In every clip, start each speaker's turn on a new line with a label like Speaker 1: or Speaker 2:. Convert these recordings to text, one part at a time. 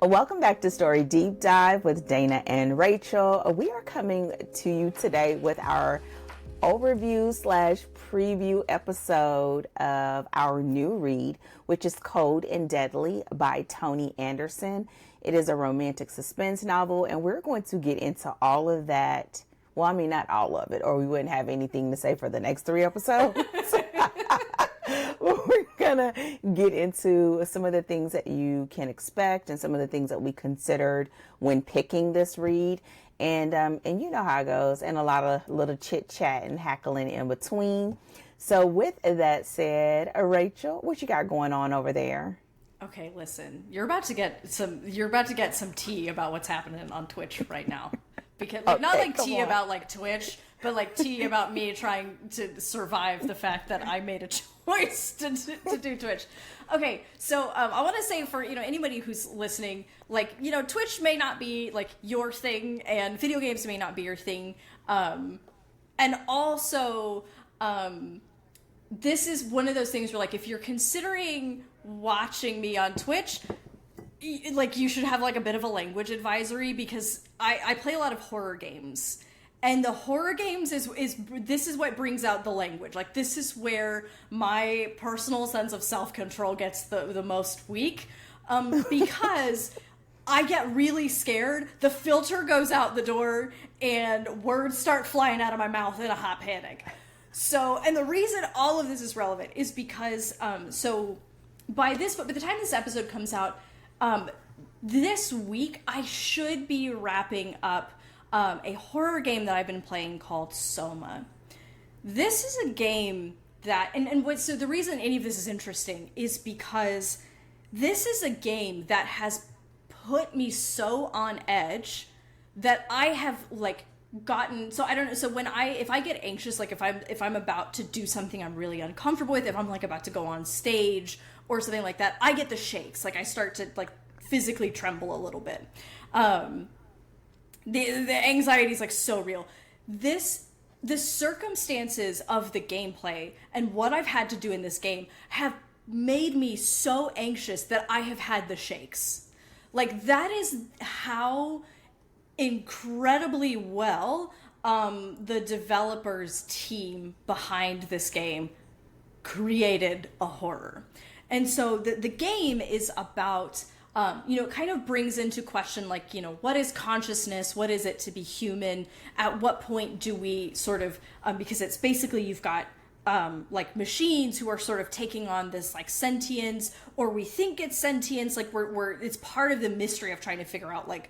Speaker 1: Welcome back to Story Deep Dive with Dana and Rachel. We are coming to you today with our overview slash preview episode of our new read, which is Cold and Deadly by Toni Anderson. It is a romantic suspense novel, and we're going to get into all of that. Well, I mean, not all of it, or we wouldn't have anything to say for the next 3 episodes. We're gonna get into some of the things that you can expect and some of the things that we considered when picking this read, and you know how it goes, and a lot of little chit chat and hackling in between. So with that said, Rachel, what you got going on over there?
Speaker 2: Okay, listen, you're about to get some tea about what's happening on Twitch right now. Because
Speaker 1: Okay,
Speaker 2: not like tea
Speaker 1: on.
Speaker 2: about like Twitch, but like tea about me trying to survive the fact that I made a choice to do Twitch. Okay, so I want to say for anybody who's listening, like Twitch may not be like your thing, and video games may not be your thing, and also this is one of those things where like if you're considering watching me on Twitch, like you should have like a bit of a language advisory, because I play a lot of horror games, and the horror games is this is what brings out the language. Like this is where my personal sense of self-control gets the most weak, because I get really scared, the filter goes out the door, and words start flying out of my mouth in a hot panic. So, and the reason all of this is relevant is because so by the time this episode comes out, this week I should be wrapping up a horror game that I've been playing called SOMA. This is a game that, so the reason any of this is interesting is because this is a game that has put me so on edge that I have like gotten, so I don't know, so if I get anxious, like if I'm about to do something I'm really uncomfortable with, if I'm like about to go on stage or something like that, I get the shakes. Like I start to like physically tremble a little bit. The anxiety is like so real. The circumstances of the gameplay and what I've had to do in this game have made me so anxious that I have had the shakes. Like that is how incredibly well the developers team behind this game created a horror. And so the game is about kind of brings into question, like, what is consciousness? What is it to be human? At what point do we sort of, because it's basically you've got like machines who are sort of taking on this like sentience, or we think it's sentience, like it's part of the mystery of trying to figure out like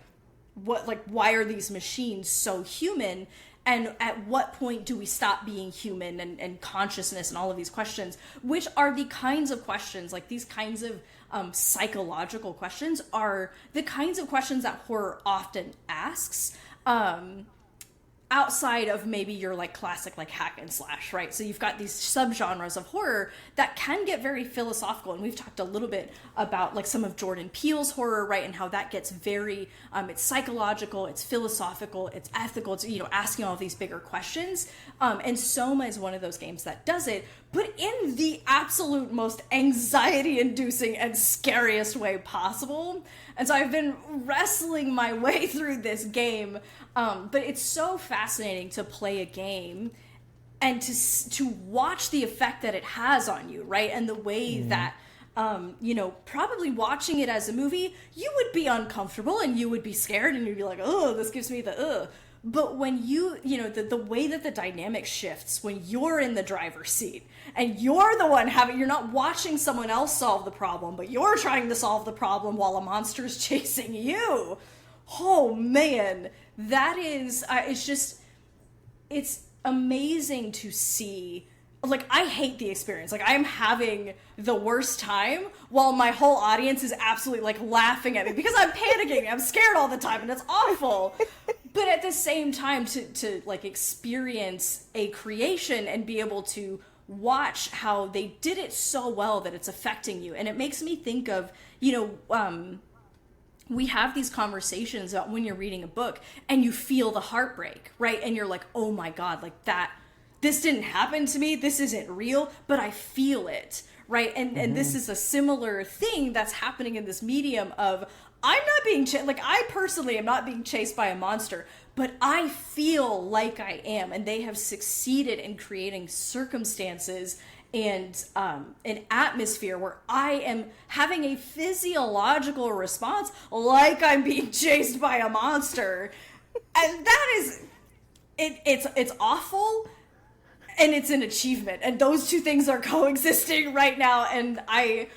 Speaker 2: why are these machines so human? And at what point do we stop being human and consciousness and all of these questions, which are the kinds of questions, like these kinds of psychological questions are the kinds of questions that horror often asks, outside of maybe your like classic like hack and slash, right? So you've got these subgenres of horror that can get very philosophical, and we've talked a little bit about like some of Jordan Peele's horror, right? And how that gets very it's psychological, it's philosophical, it's ethical, it's asking all these bigger questions, and Soma is one of those games that does it, but in the absolute most anxiety inducing and scariest way possible. And so I've been wrestling my way through this game, but it's so fascinating to play a game and to watch the effect that it has on you, right? And the way that, probably watching it as a movie, you would be uncomfortable and you would be scared and you'd be like, oh, this gives me the ugh. But when the way that the dynamic shifts when you're in the driver's seat and you're the one you're not watching someone else solve the problem, but you're trying to solve the problem while a monster's chasing you. Oh man, that is, it's amazing to see. Like, I hate the experience. Like, I'm having the worst time while my whole audience is absolutely like laughing at me because I'm panicking. I'm scared all the time and it's awful. But at the same time, to like experience a creation and be able to watch how they did it so well that it's affecting you. And it makes me think of, we have these conversations about when you're reading a book and you feel the heartbreak, right? And you're like, oh my God, like that, this didn't happen to me. This isn't real, but I feel it, right? And this is a similar thing that's happening in this medium of, I'm not being like, I personally am not being chased by a monster, but I feel like I am, and they have succeeded in creating circumstances and an atmosphere where I am having a physiological response like I'm being chased by a monster. And that is, it's awful, and it's an achievement, and those two things are coexisting right now. And I'm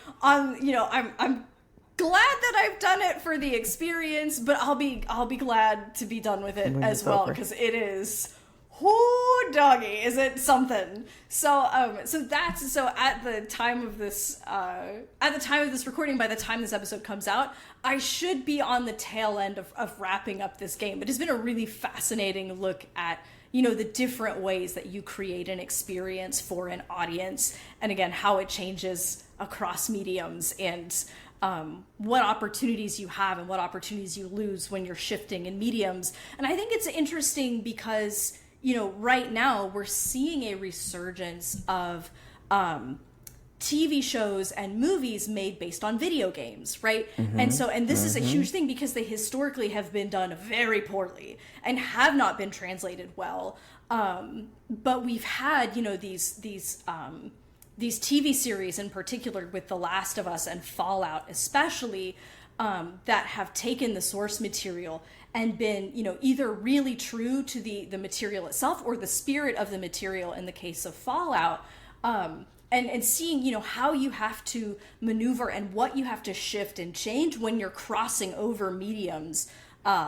Speaker 2: glad that I've done it for the experience, but I'll be glad to be done with it as well, because it is, whoo doggy, is it something. So at the time of this recording, by the time this episode comes out, I should be on the tail end of wrapping up this game. It has been a really fascinating look at, the different ways that you create an experience for an audience, and again, how it changes across mediums, and what opportunities you have and what opportunities you lose when you're shifting in mediums. And I think it's interesting because, right now we're seeing a resurgence of TV shows and movies made based on video games, right? And this is a huge thing because they historically have been done very poorly and have not been translated well. But we've had, these TV series in particular, with The Last of Us and Fallout especially, that have taken the source material and been, either really true to the material itself or the spirit of the material in the case of Fallout, and seeing, how you have to maneuver and what you have to shift and change when you're crossing over mediums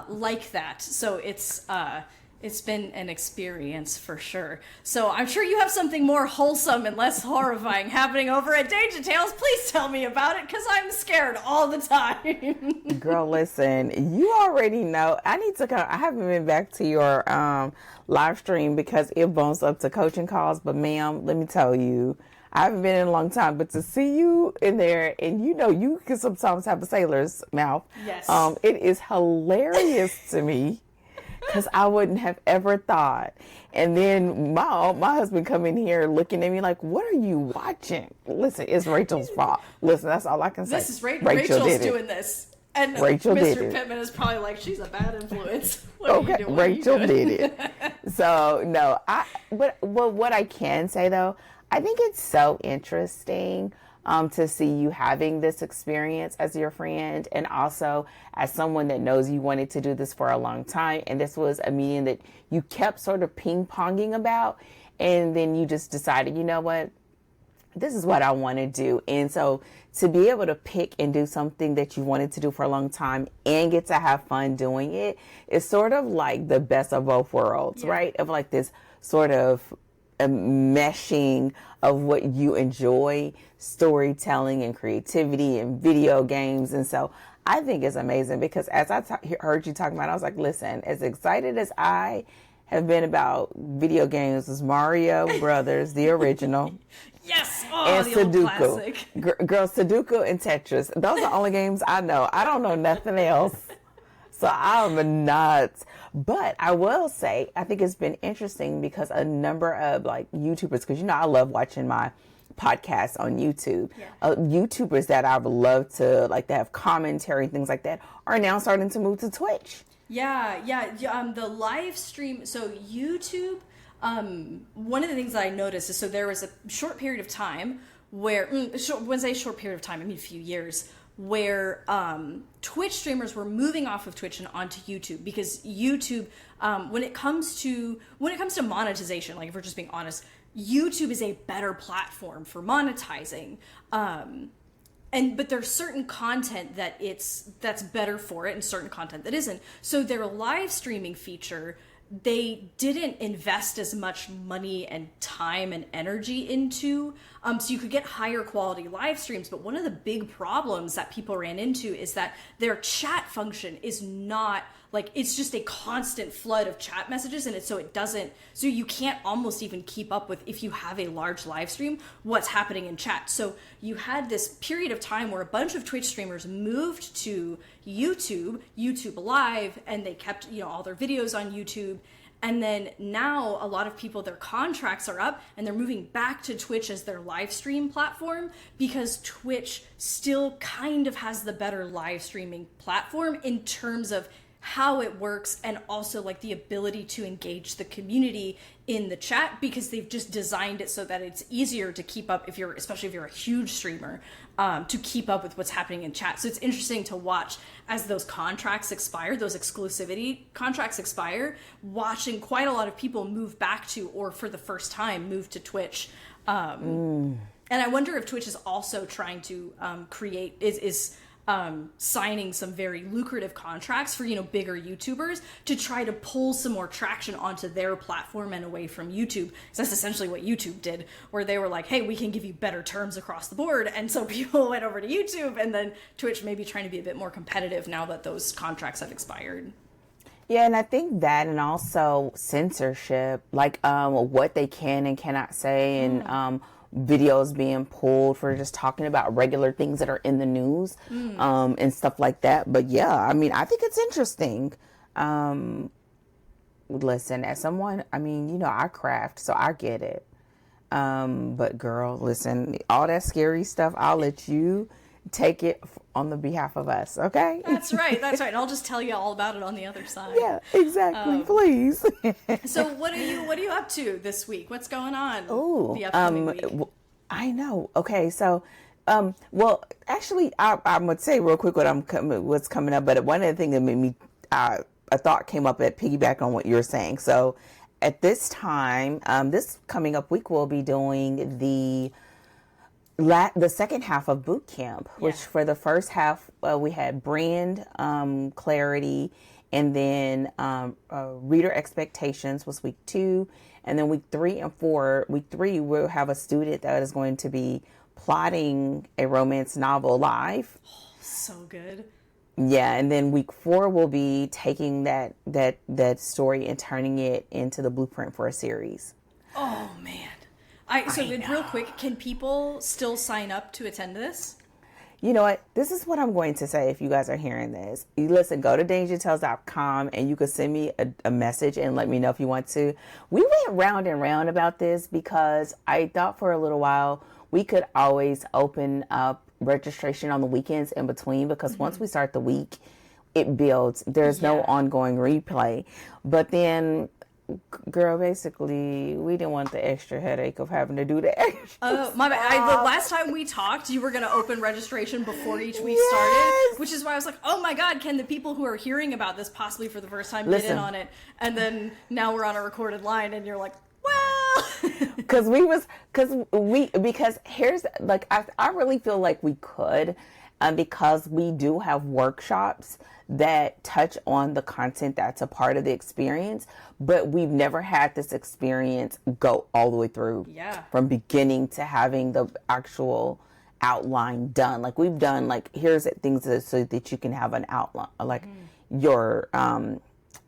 Speaker 2: like that. So it's been an experience for sure. So I'm sure you have something more wholesome and less horrifying happening over at Danger Tales. Please tell me about it, because I'm scared all the time.
Speaker 1: Girl, listen, you already know. I haven't been back to your live stream because it bumps up to coaching calls. But ma'am, let me tell you, I haven't been in a long time, but to see you in there, and you can sometimes have a sailor's mouth.
Speaker 2: Yes.
Speaker 1: It is hilarious to me. Because I wouldn't have ever thought. And then my husband come in here looking at me like, what are you watching? Listen, it's Rachel's fault. Listen, that's all I can say.
Speaker 2: This is Rachel's doing this. And
Speaker 1: Rachel
Speaker 2: Mr. Pittman is probably like, she's a bad influence. What are you doing?
Speaker 1: Rachel did it. So, no. But what I can say, though, I think it's so interesting to see you having this experience as your friend, and also as someone that knows you wanted to do this for a long time, and this was a medium that you kept sort of ping-ponging about, and then you just decided, you know what, this is what I want to do. And so to be able to pick and do something that you wanted to do for a long time and get to have fun doing it is sort of like the best of both worlds, right? Of like this sort of a meshing of what you enjoy, storytelling and creativity and video games. And so I think it's amazing because as I heard you talking about it, I was like, listen, as excited as I have been about video games as Mario Brothers, the original.
Speaker 2: Yes!
Speaker 1: And
Speaker 2: the
Speaker 1: Sudoku.
Speaker 2: old classic.
Speaker 1: Girl, Sudoku and Tetris. Those are the only games I know. I don't know nothing else. So I'm nuts. But I will say, I think it's been interesting because a number of like YouTubers, because I love watching my podcasts on YouTube. YouTubers that I've loved to like that have commentary and things like that are now starting to move to Twitch. The live stream. So YouTube, one of the things that I noticed is, so there was a short period of time where, when I say short period of time, I mean a few years, where Twitch streamers were moving off of Twitch and onto YouTube, because YouTube, when it comes to monetization, like if we're just being honest, YouTube is a better platform for monetizing. But there's certain content that's better for it and certain content that isn't. So their live streaming feature, they didn't invest as much money and time and energy into, so you could get higher quality live streams. But one of the big problems that people ran into is that their chat function is not, like, it's just a constant flood of chat messages, and so you can't almost even keep up with, if you have a large live stream, what's happening in chat. So you had this period of time where a bunch of Twitch streamers moved to YouTube Live, and they kept, all their videos on YouTube.
Speaker 2: And then now a lot of people, their contracts are up and they're moving back to Twitch as their live stream platform, because Twitch still kind of has the better live streaming platform in terms of how it works, and also like the ability to engage the community in the chat, because they've just designed it so that it's easier to keep up, especially if you're a huge streamer, to keep up with what's happening in chat. So it's interesting to watch as those contracts expire, those exclusivity contracts expire, watching quite a lot of people move back to, or for the first time, move to Twitch. And I wonder if Twitch is also trying to signing some very lucrative contracts for, bigger YouTubers to try to pull some more traction onto their platform and away from YouTube. So that's essentially what YouTube did, where they were like, hey, we can give you better terms across the board. And so people went over to YouTube, and then Twitch may be trying to be a bit more competitive now that those contracts have expired.
Speaker 1: Yeah, and I think that, and also censorship, like what they can and cannot say, and videos being pulled for just talking about regular things that are in the news, and stuff like that. But yeah, I mean, I think it's interesting. Listen, as someone, I mean, I craft, so I get it. But girl, listen, all that scary stuff, I'll let you take it on the behalf of us, okay?
Speaker 2: That's right. And I'll just tell you all about it on the other side.
Speaker 1: Yeah, exactly. Please.
Speaker 2: So what are you up to this week? What's going on?
Speaker 1: The
Speaker 2: upcoming week?
Speaker 1: I know. Okay, so well, actually, I'm gonna say real quick what's coming up. But one of the things that made me a thought came up that piggyback on what you're saying. So at this time, this coming up week, we'll be doing the second half of Bootcamp, which for the first half, we had brand clarity, and then reader expectations was week 2. And then week 3 and 4, week 3, we'll have a student that is going to be plotting a romance novel live.
Speaker 2: Oh, so good.
Speaker 1: Yeah. And then week 4, we'll be taking that story and turning it into the blueprint for a series.
Speaker 2: Oh, man. Real quick, can people still sign up to attend this?
Speaker 1: You know what? This is what I'm going to say if you guys are hearing this. You listen, go to dangertales.com and you can send me a message and let me know if you want to. We went round and round about this because I thought for a little while we could always open up registration on the weekends in between, because once we start the week, it builds. There's no ongoing replay. But then, girl, basically, we didn't want the extra headache of having to do that.
Speaker 2: Oh, my bad. The last time we talked, you were going to open registration before each week started, which is why I was like, oh my God, can the people who are hearing about this possibly for the first time get in on it? And then now we're on a recorded line and you're like, well.
Speaker 1: Because here's, like, I really feel like we could, because we do have workshops that touch on the content that's a part of the experience, but we've never had this experience go all the way through, from beginning to having the actual outline done. Like, we've done, like, here's things so that you can have an outline, like your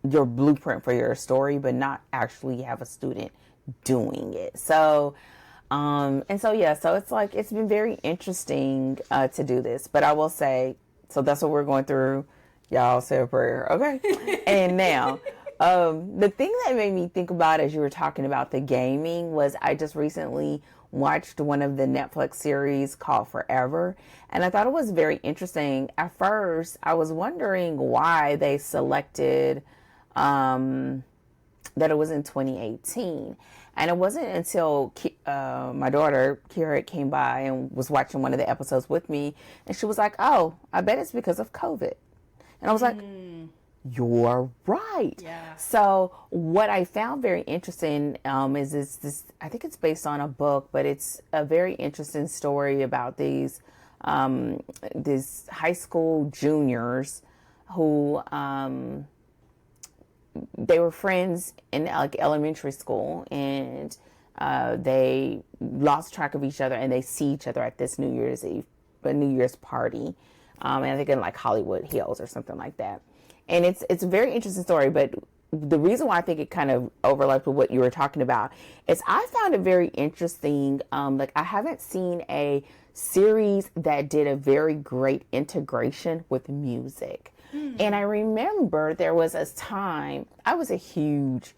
Speaker 1: blueprint for your story, but not actually have a student doing it. So so it's like, it's been very interesting to do this. But I will say, so that's what we're going through. Y'all say a prayer, okay? And now, the thing that made me think about as you were talking about the gaming was I just recently watched one of the Netflix series called Forever, and I thought it was very interesting. At first, I was wondering why they selected that it was in 2018. And it wasn't until my daughter, Kira, came by and was watching one of the episodes with me, and she was like, oh, I bet it's because of COVID. And I was like, you're right. Yeah. So what I found very interesting is this, I think it's based on a book, but it's a very interesting story about these high school juniors who they were friends in like elementary school, and they lost track of each other, and they see each other at this New Year's party. And I think in like Hollywood Hills or something like that. And it's a very interesting story, but the reason why I think it kind of overlapped with what you were talking about is I found it very interesting. Like, I haven't seen a series that did a very great integration with music. And I remember there was a time, I was a huge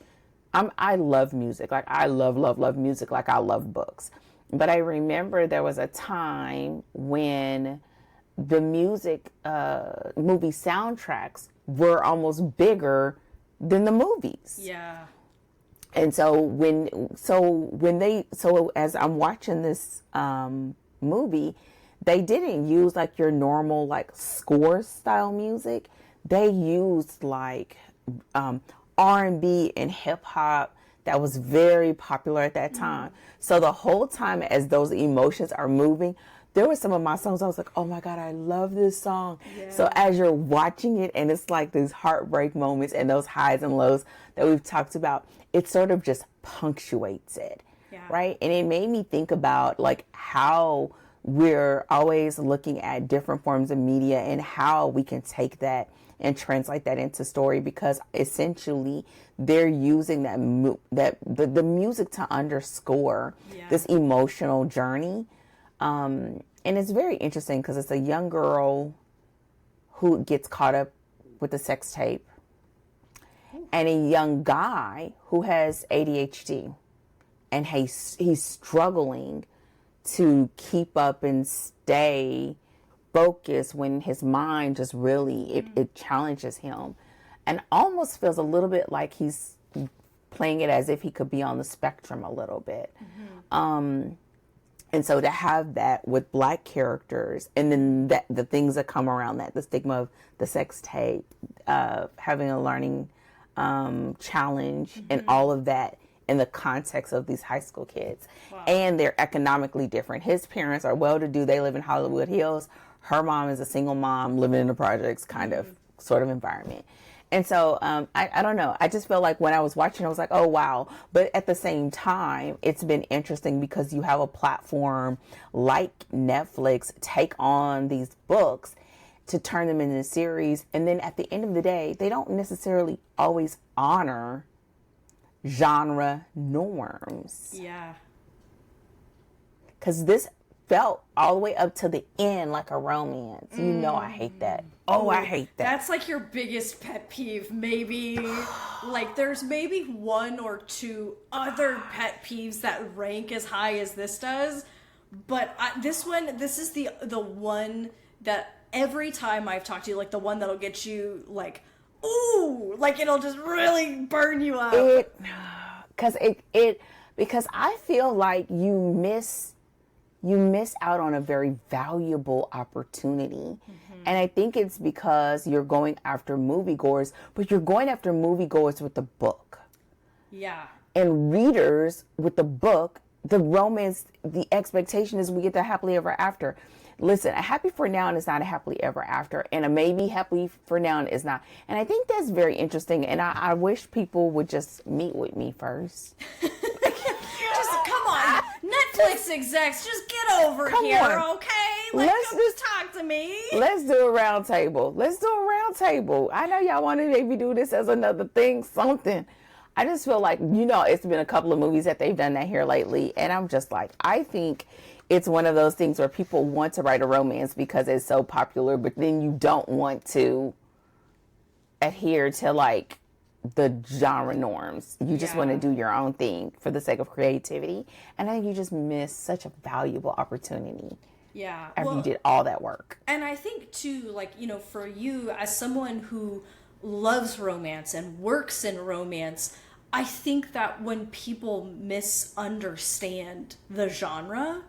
Speaker 1: I love music. Like I love music. Like I love books. But I remember there was a time when the music, movie soundtracks were almost bigger than the movies.
Speaker 2: Yeah.
Speaker 1: And so as I'm watching this movie, they didn't use like your normal like score style music. They used like R&B and hip hop that was very popular at that time. So the whole time as those emotions are moving, there were some of my songs I was like, oh my God, I love this song. Yeah. So as you're watching it and it's like these heartbreak moments and those highs and lows that we've talked about, it sort of just punctuates it. Yeah. Right? And it made me think about like how we're always looking at different forms of media and how we can take that and translate that into story, because essentially they're using the music to underscore this emotional journey. And it's very interesting because it's a young girl who gets caught up with the sex tape and a young guy who has ADHD, and he's struggling to keep up and stay focused when his mind just really, it challenges him and almost feels a little bit like he's playing it as if he could be on the spectrum a little bit. And so to have that with Black characters, and then the things that come around that, the stigma of the sex tape, having a learning challenge, and all of that in the context of these high school kids. Wow. And they're economically different. His parents are well-to-do. They live in Hollywood Hills. Her mom is a single mom living in the projects kind of sort of environment. And so I don't know. I just feel like when I was watching, I was like, oh, wow. But at the same time, it's been interesting because you have a platform like Netflix take on these books to turn them into a series. And then at the end of the day, they don't necessarily always honor genre norms.
Speaker 2: Yeah.
Speaker 1: Because this felt all the way up to the end like a romance. You know I hate that. Oh, I hate that.
Speaker 2: That's like your biggest pet peeve. Maybe like there's maybe one or two other pet peeves that rank as high as this does. But this is the one that every time I've talked to you, like the one that'll get you like, ooh, like it'll just really burn you up.
Speaker 1: Because I feel like you miss out on a very valuable opportunity. And I think it's because you're going after moviegoers, but you're going after moviegoers with the book.
Speaker 2: Yeah.
Speaker 1: And readers with the book, the romance, the expectation is we get the happily ever after. Listen, a happy for now is not a happily ever after, and a maybe happy for now is not. And I think that's very interesting, and I wish people would just meet with me first.
Speaker 2: Just come on, Netflix execs, just get over here, okay? Like, just talk to me.
Speaker 1: Let's do a round table. I know y'all want to maybe do this as another thing, something. I just feel like, it's been a couple of movies that they've done that here lately, and I'm just like, I think it's one of those things where people want to write a romance because it's so popular, but then you don't want to adhere to like the genre norms. You just want to do your own thing for the sake of creativity. And I think you just miss such a valuable opportunity.
Speaker 2: Yeah.
Speaker 1: After you did all that work.
Speaker 2: And I think too, like, for you as someone who loves romance and works in romance, I think that when people misunderstand the genre,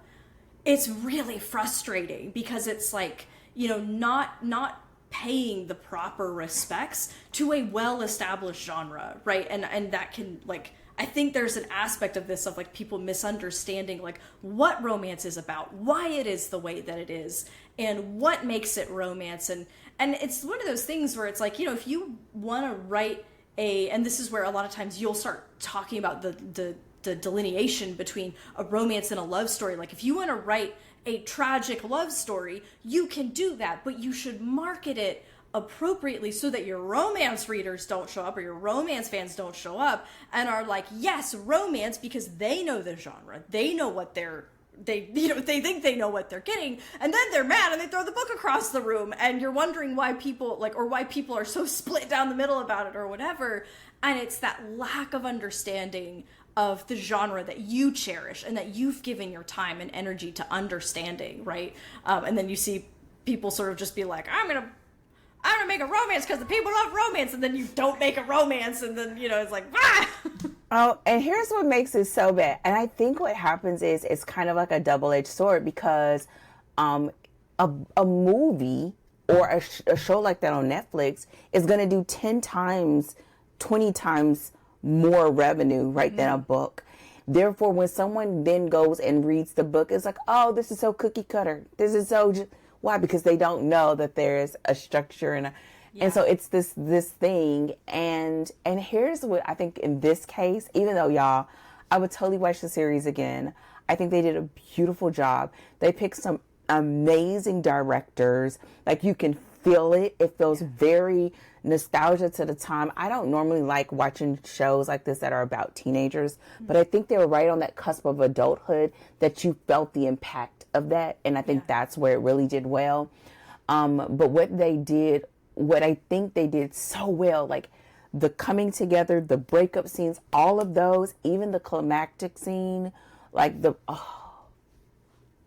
Speaker 2: it's really frustrating because it's like, not paying the proper respects to a well-established genre, right? And that can, like, I think there's an aspect of this of like people misunderstanding like what romance is about, why it is the way that it is, and what makes it romance. And it's one of those things where it's like, if you want to write and this is where a lot of times you'll start talking about the delineation between a romance and a love story. Like if you want to write a tragic love story, you can do that, but you should market it appropriately so that your romance readers don't show up or your romance fans don't show up and are like, yes, romance, because they know the genre. They know what they're they think they know what they're getting, and then they're mad and they throw the book across the room, and you're wondering why people are so split down the middle about it or whatever. And it's that lack of understanding of the genre that you cherish and that you've given your time and energy to understanding, right? And then you see people sort of just be like, I'm gonna make a romance because the people love romance, and then you don't make a romance, and then it's like, ah!
Speaker 1: Oh, and here's what makes it so bad. And I think what happens is it's kind of like a double-edged sword, because a movie or a show like that on Netflix is going to do 10 times, 20 times more revenue, right, than a book. Therefore, when someone then goes and reads the book, it's like, oh, this is so cookie cutter. This is so... Why? Because they don't know that there's a structure and so it's this thing. And here's what I think in this case, even though y'all, I would totally watch the series again. I think they did a beautiful job. They picked some amazing directors. Like, you can feel it. It feels very nostalgia to the time. I don't normally like watching shows like this that are about teenagers, but I think they were right on that cusp of adulthood that you felt the impact of that. And I think that's where it really did well. But what I think they did so well, like the coming together, the breakup scenes, all of those, even the climactic scene, like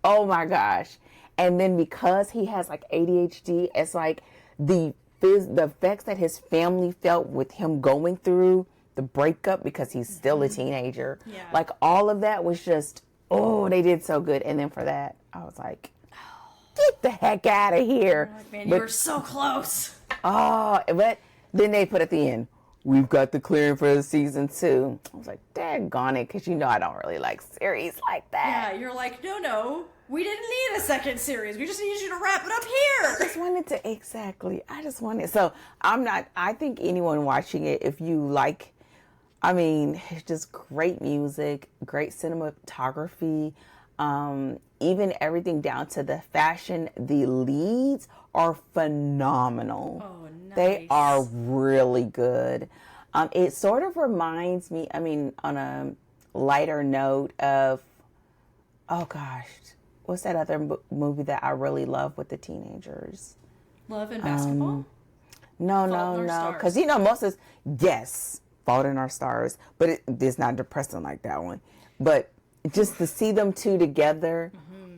Speaker 1: oh my gosh. And then because he has like ADHD, it's like the effects that his family felt with him going through the breakup, because he's still a teenager. Yeah. Like, all of that was just, they did so good. And then for that, I was like, get the heck out of here.
Speaker 2: Like, man, you were so close.
Speaker 1: Oh, but then they put at the end, we've got the clearing for the season 2. I was like, daggone it, because I don't really like series like that.
Speaker 2: Yeah, you're like, no, we didn't need a second series. We just need you to wrap it up here.
Speaker 1: I just wanted, so I think anyone watching it, if you like, it's just great music, great cinematography, even everything down to the fashion. The leads are phenomenal.
Speaker 2: Oh, nice.
Speaker 1: They are really good. It sort of reminds me, on a lighter note of, oh gosh, what's that other movie that I really love with the teenagers?
Speaker 2: Love and Basketball?
Speaker 1: No. Because, most of yes, Fault in Our Stars, but it's not depressing like that one. But just to see them two together,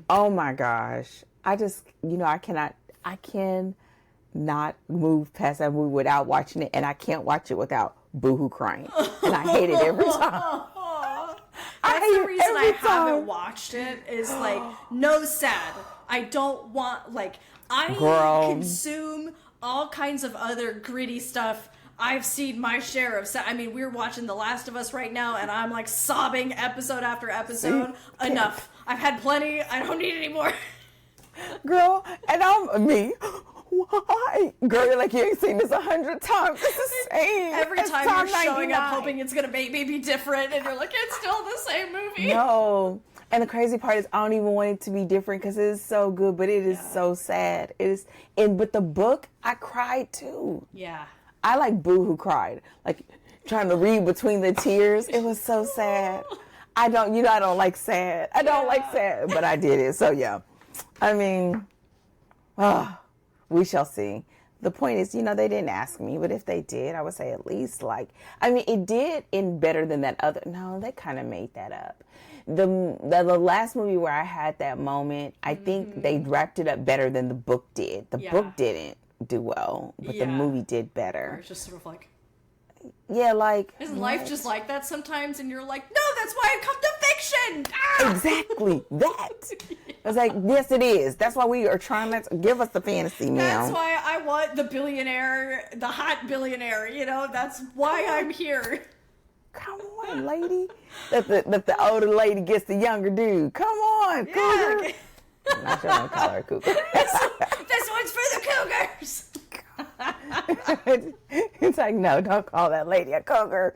Speaker 1: oh my gosh. I just, I cannot move past that movie without watching it, and I can't watch it without boohoo crying. And I hate it every time.
Speaker 2: That's the reason I haven't watched it, is like, no sad. I don't want, like, consume all kinds of other gritty stuff. I've seen my share of we're watching The Last of Us right now, and I'm like sobbing episode after episode. Enough. I've had plenty. I don't need any more.
Speaker 1: Girl, and I'm me. Why? Girl, you're like, you ain't seen this 100 times. It's the same.
Speaker 2: Every time you're showing up hoping it's going to make me be different, and you're like, it's still the same movie.
Speaker 1: No. And the crazy part is I don't even want it to be different, because it is so good, but it is so sad. It is, but the book, I cried too.
Speaker 2: Yeah.
Speaker 1: I like boohoo cried. Like, trying to read between the tears. It was so sad. I don't like sad. I don't like sad, but I did it. So yeah. We shall see. The point is, they didn't ask me, but if they did, I would say at least it did in better than that other. No, they kind of made that up. The last movie where I had that moment, I think they wrapped it up better than the book did. The book didn't do well, but the movie did better.
Speaker 2: It's just sort of like, isn't life just like that sometimes? And you're like, no, that's why I come to fiction. Ah!
Speaker 1: Exactly that. I was like, yes, it is. That's why we are trying to give us the fantasy now.
Speaker 2: That's why I want the billionaire, the hot billionaire. That's why I'm here.
Speaker 1: Come on, lady. That the older lady gets the younger dude. Come on, cougar.
Speaker 2: Okay.
Speaker 1: I'm not sure I'm gonna call her a cougar.
Speaker 2: This one's for the cougars.
Speaker 1: It's like, no, don't call that lady a cougar.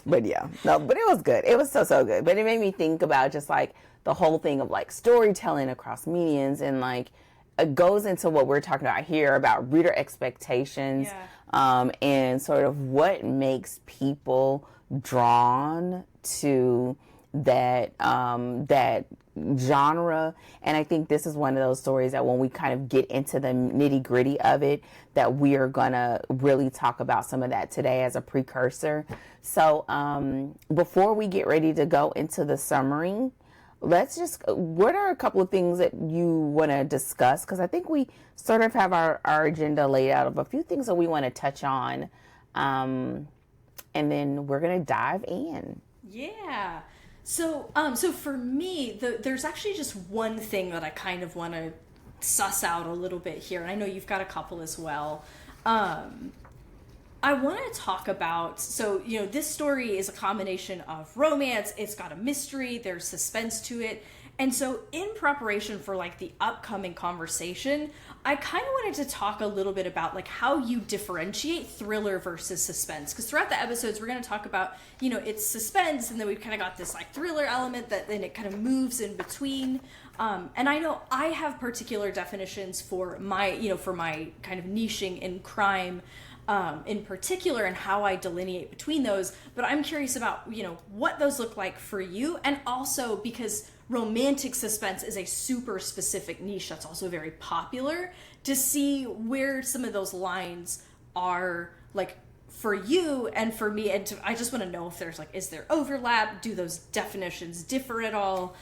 Speaker 1: But yeah, no, but it was good. It was so good. But it made me think about just like the whole thing of like storytelling across mediums, and like it goes into what we're talking about here about reader expectations, and sort of what makes people drawn to that genre. And I think this is one of those stories that when we kind of get into the nitty gritty of it, that we are going to really talk about some of that today as a precursor. So before we get ready to go into the summary, what are a couple of things that you want to discuss? Because I think we sort of have our agenda laid out of a few things that we want to touch on. And then we're going to dive in.
Speaker 2: Yeah. So for me, there's actually just one thing that I kind of want to suss out a little bit here. And I know you've got a couple as well. I want to talk about, this story is a combination of romance, it's got a mystery, there's suspense to it. And so in preparation for like the upcoming conversation, I kind of wanted to talk a little bit about like how you differentiate thriller versus suspense. Because throughout the episodes, we're going to talk about, it's suspense, and then we've kind of got this like thriller element that then it kind of moves in between. And I know I have particular definitions for my kind of niching in crime in particular, and how I delineate between those. But I'm curious about, what those look like for you. And also because romantic suspense is a super specific niche that's also very popular, to see where some of those lines are like for you and for me. And I just want to know if there's like, is there overlap? Do those definitions differ at all?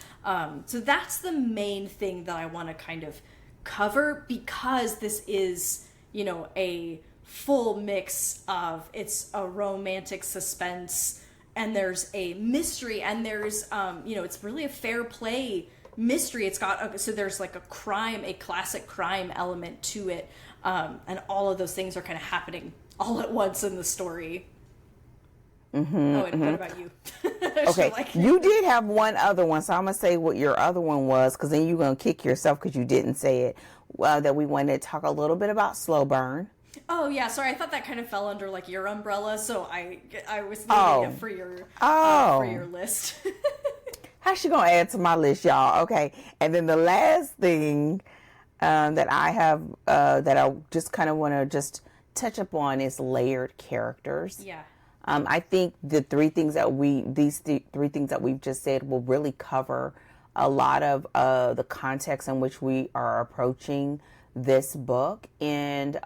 Speaker 2: So that's the main thing that I want to kind of cover, because this is, a full mix of, it's a romantic suspense and there's a mystery, and there's it's really a fair play mystery. It's got so there's like a classic crime element to it, and all of those things are kind of happening all at once in the story. Mm-hmm, oh, and what about you?
Speaker 1: Okay, you did have one other one, so I'm gonna say what your other one was, because then you're gonna kick yourself because you didn't say it. That we wanted to talk a little bit about slow burn.
Speaker 2: Oh yeah, sorry. I thought that kind of fell under like your umbrella, so I was leaving it for your list.
Speaker 1: How's she gonna add to my list, y'all? Okay, and then the last thing that I have that I just kind of want to just touch upon is layered characters.
Speaker 2: Yeah.
Speaker 1: I think the three things that we've just said will really cover a lot of the context in which we are approaching this book. And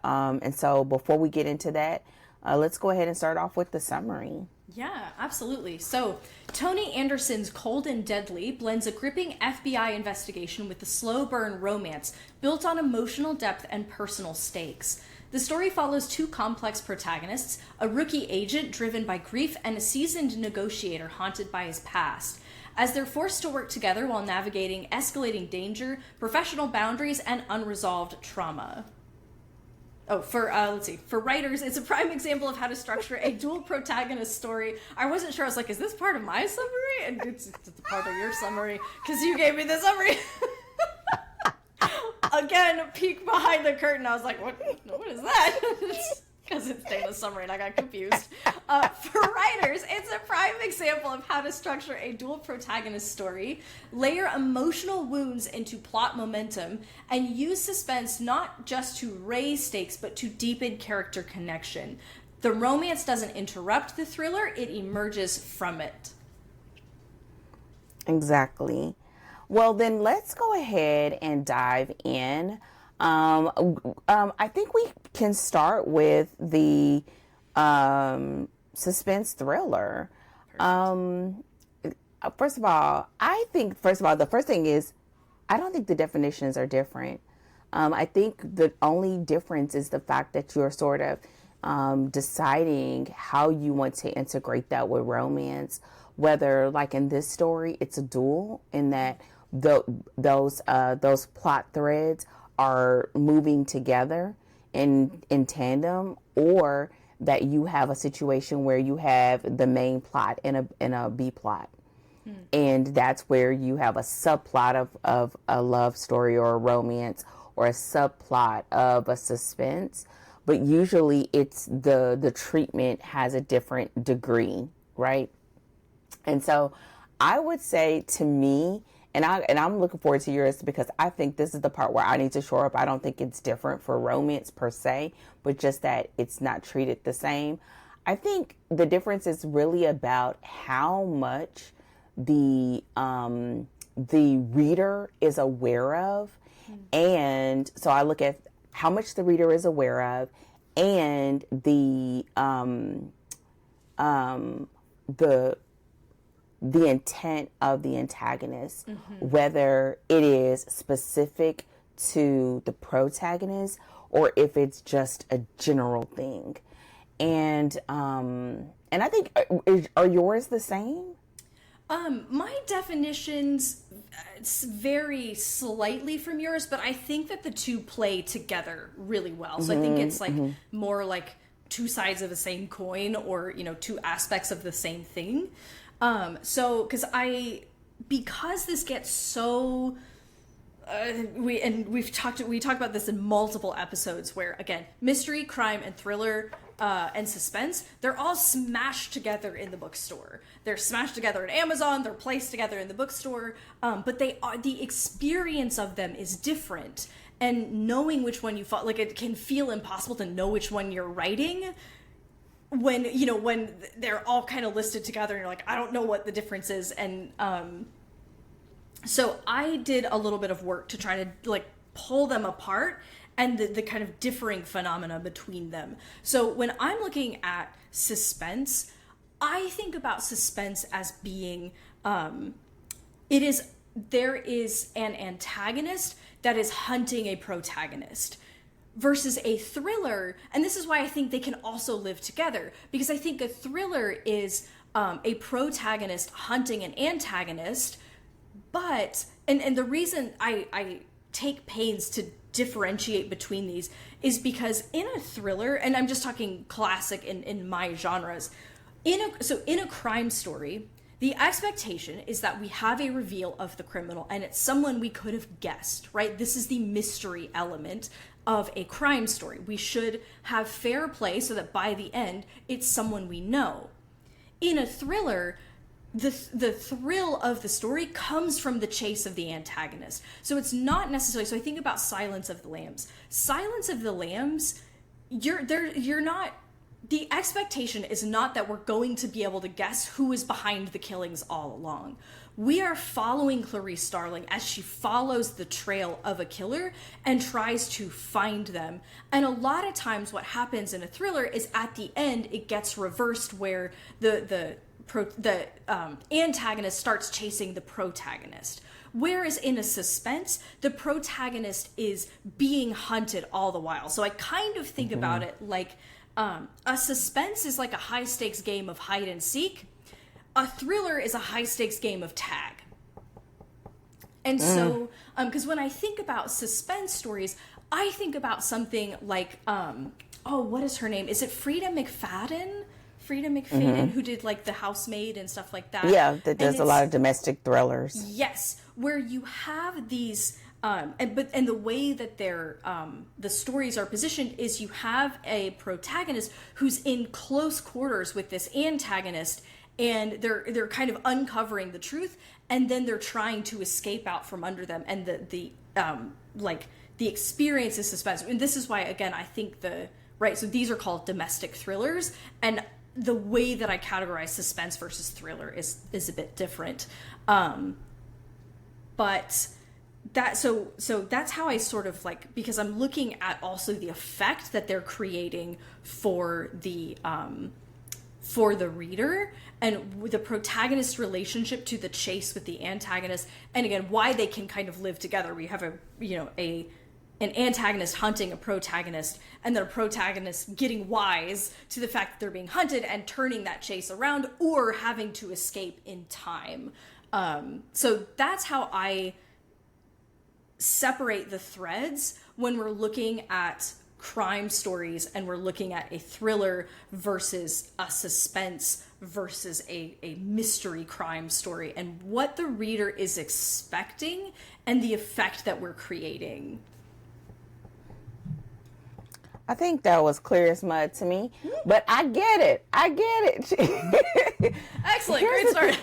Speaker 1: so before we get into that, let's go ahead and start off with the summary.
Speaker 2: Yeah, absolutely. So Toni Anderson's Cold and Deadly blends a gripping FBI investigation with the slow burn romance built on emotional depth and personal stakes. The story follows two complex protagonists, a rookie agent driven by grief and a seasoned negotiator haunted by his past, as they're forced to work together while navigating escalating danger, professional boundaries, and unresolved trauma. Oh, for writers, it's a prime example of how to structure a dual protagonist story. I wasn't sure. I was like, is this part of my summary? And it's part of your summary, because you gave me the summary. Again, peek behind the curtain. I was like, what is that? Because it's Dana's summary and I got confused. For writers, it's a prime example of how to structure a dual protagonist story, layer emotional wounds into plot momentum, and use suspense not just to raise stakes, but to deepen character connection. The romance doesn't interrupt the thriller, it emerges from it.
Speaker 1: Exactly. Well, then let's go ahead and dive in. I think we can start with the suspense thriller. First of all, the first thing is, I don't think the definitions are different. I think the only difference is the fact that you're sort of deciding how you want to integrate that with romance. Whether, like in this story, it's a duel in that those plot threads are moving together in tandem, or that you have a situation where you have the main plot in a B plot. And that's where you have a subplot of a love story or a romance, or a subplot of a suspense. But usually it's the treatment has a different degree, right? And so I would say, to me, and I'm looking forward to yours, because I think this is the part where I need to shore up. I don't think it's different for romance per se, but just that it's not treated the same. I think the difference is really about how much the the reader is aware of. And so I look at how much the reader is aware of, and the intent of the antagonist, whether it is specific to the protagonist or if it's just a general thing. And I think, are yours the same?
Speaker 2: My definitions vary slightly from yours, but I think that the two play together really well. So I think it's like more like two sides of the same coin, or, you know, two aspects of the same thing. So because this gets so, we talked about this in multiple episodes, where again, mystery, crime, and thriller, and suspense, they're all smashed together in the bookstore. They're smashed together at Amazon, they're placed together in the bookstore, but the experience of them is different. And knowing which one you follow, like, it can feel impossible to know which one you're writing when, you know, when they're all kind of listed together and you're like, I don't know what the difference is. And so I did a little bit of work to try to like pull them apart and the kind of differing phenomena between them. So when I'm looking at suspense, I think about suspense as being, there is an antagonist that is hunting a protagonist, versus a thriller. And this is why I think they can also live together, because I think a thriller is a protagonist hunting an antagonist. But, and the reason I take pains to differentiate between these is because in a thriller, and I'm just talking classic in my genres, in a crime story, the expectation is that we have a reveal of the criminal and it's someone we could have guessed, right? This is the mystery element of a crime story. We should have fair play so that by the end, it's someone we know. In a thriller, the thrill of the story comes from the chase of the antagonist. So it's not necessarily, so I think about Silence of the Lambs. Silence of the Lambs, you're not, the expectation is not that we're going to be able to guess who is behind the killings all along. We are following Clarice Starling as she follows the trail of a killer and tries to find them. And a lot of times what happens in a thriller is at the end, it gets reversed, where the antagonist starts chasing the protagonist. Whereas in a suspense, the protagonist is being hunted all the while. So I kind of think about it like a suspense is like a high stakes game of hide and seek. A thriller is a high stakes game of tag. And so, because when I think about suspense stories, I think about something like, what is her name? Is it Frida McFadden? Who did like The Housemaid and stuff like that. Yeah,
Speaker 1: that does a lot of domestic thrillers.
Speaker 2: Yes, where you have these, and the way that the stories are positioned is you have a protagonist who's in close quarters with this antagonist, and they're kind of uncovering the truth, and then they're trying to escape out from under them, and the experience is suspense. And this is why, again, I think so these are called domestic thrillers, and the way that I categorize suspense versus thriller is a bit different. But so that's how I sort of like, because I'm looking at also the effect that they're creating for the reader, and the protagonist's relationship to the chase with the antagonist, and again, why they can kind of live together. We have an antagonist hunting a protagonist, and then a protagonist getting wise to the fact that they're being hunted and turning that chase around, or having to escape in time. So that's how I separate the threads when we're looking at crime stories, and we're looking at a thriller versus a suspense versus a mystery crime story, and what the reader is expecting and the effect that we're creating.
Speaker 1: I think that was clear as mud to me, but I get it.
Speaker 2: Excellent. Great start.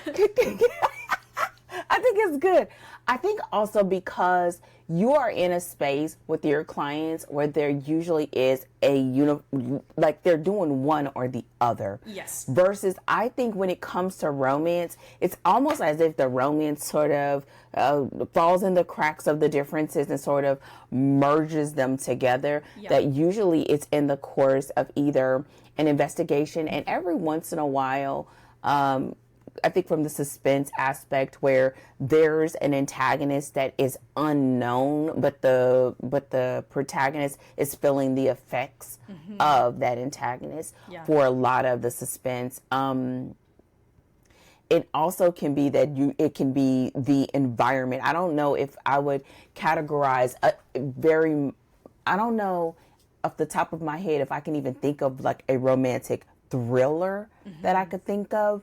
Speaker 1: I think it's good. I think also because you are in a space with your clients where there usually is like they're doing one or the other.
Speaker 2: Yes.
Speaker 1: Versus I think when it comes to romance, it's almost as if the romance sort of falls in the cracks of the differences and sort of merges them together.
Speaker 2: Yeah.
Speaker 1: That usually it's in the course of either an investigation, and every once in a while, I think from the suspense aspect where there's an antagonist that is unknown, but the protagonist is feeling the effects of that antagonist for a lot of the suspense. It also can be that it can be the environment. I don't know if I would categorize I don't know off the top of my head if I can even think of like a romantic thriller that I could think of.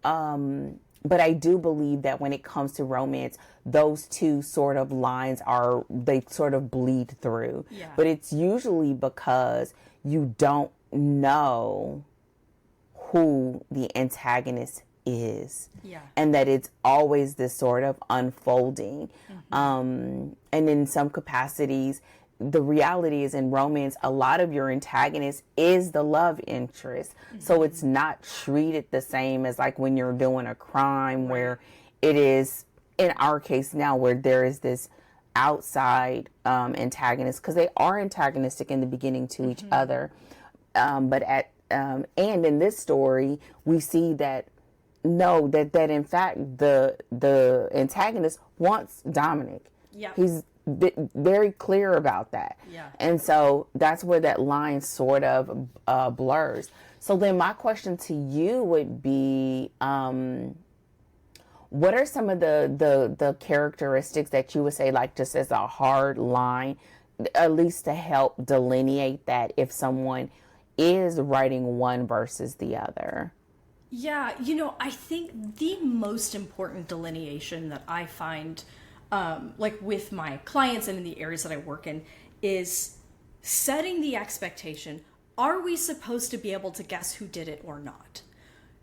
Speaker 1: But I do believe that when it comes to romance, those two sort of lines they sort of bleed through.
Speaker 2: Yeah.
Speaker 1: But it's usually because you don't know who the antagonist is.
Speaker 2: Yeah.
Speaker 1: And that it's always this sort of unfolding. And in some capacities, the reality is in romance, a lot of your antagonist is the love interest. So it's not treated the same as like when you're doing a crime where it is, in our case now, where there is this outside antagonist, because they are antagonistic in the beginning to each other. And in this story, we see that that in fact the antagonist wants Dominic.
Speaker 2: Yeah.
Speaker 1: He's very clear about that.
Speaker 2: Yeah.
Speaker 1: And so that's where that line sort of blurs. So then my question to you would be, what are some of the characteristics that you would say, like just as a hard line, at least to help delineate that if someone is writing one versus the other?
Speaker 2: Yeah, I think the most important delineation that I find like with my clients and in the areas that I work in is setting the expectation. Are we supposed to be able to guess who did it or not?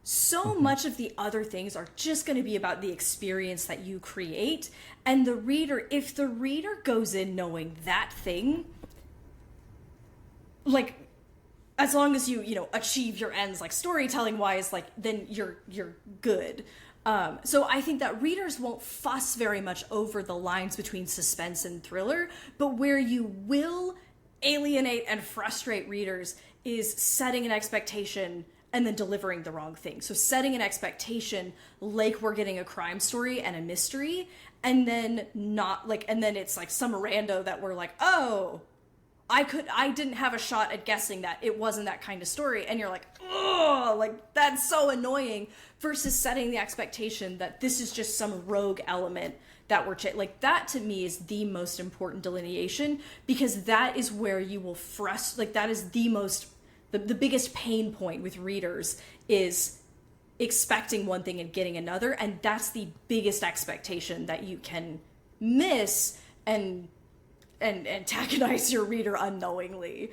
Speaker 2: So much of the other things are just going to be about the experience that you create. And the reader, if the reader goes in knowing that thing, like, as long as you achieve your ends, like storytelling wise, like then you're good. So I think that readers won't fuss very much over the lines between suspense and thriller, but where you will alienate and frustrate readers is setting an expectation and then delivering the wrong thing. So setting an expectation like we're getting a crime story and a mystery, and then and then it's like some rando that we're like, oh, I didn't have a shot at guessing that it wasn't that kind of story. And you're like, oh, like that's so annoying, versus setting the expectation that this is just some rogue element that we're like that. To me is the most important delineation, because that is where you will that is the biggest pain point with readers is expecting one thing and getting another. And that's the biggest expectation that you can miss and antagonize your reader unknowingly.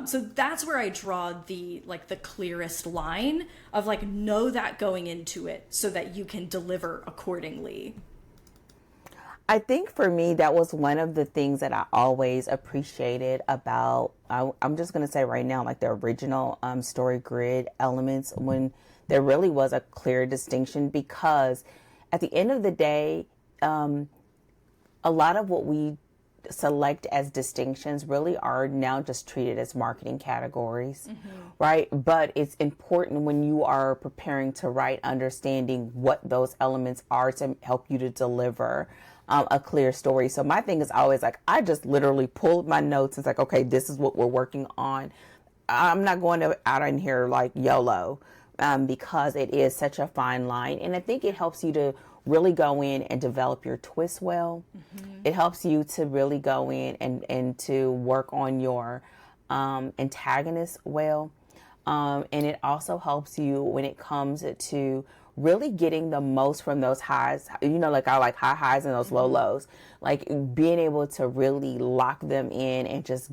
Speaker 2: So that's where I draw the clearest line of like, know that going into it so that you can deliver accordingly.
Speaker 1: I think for me, that was one of the things that I always appreciated about, I'm just going to say right now, like the original story grid elements, when there really was a clear distinction, because at the end of the day, a lot of what we select as distinctions really are now just treated as marketing categories, right? But it's important when you are preparing to write, understanding what those elements are to help you to deliver a clear story. So my thing is always like, I just literally pull my notes and it's like, okay, this is what we're working on. I'm not going out in here like YOLO, because it is such a fine line. And I think it helps you to really go in and develop your twist well. It helps you to really go in and to work on your antagonist well. And it also helps you when it comes to really getting the most from those highs. Like I like high highs and those low lows. Like being able to really lock them in and just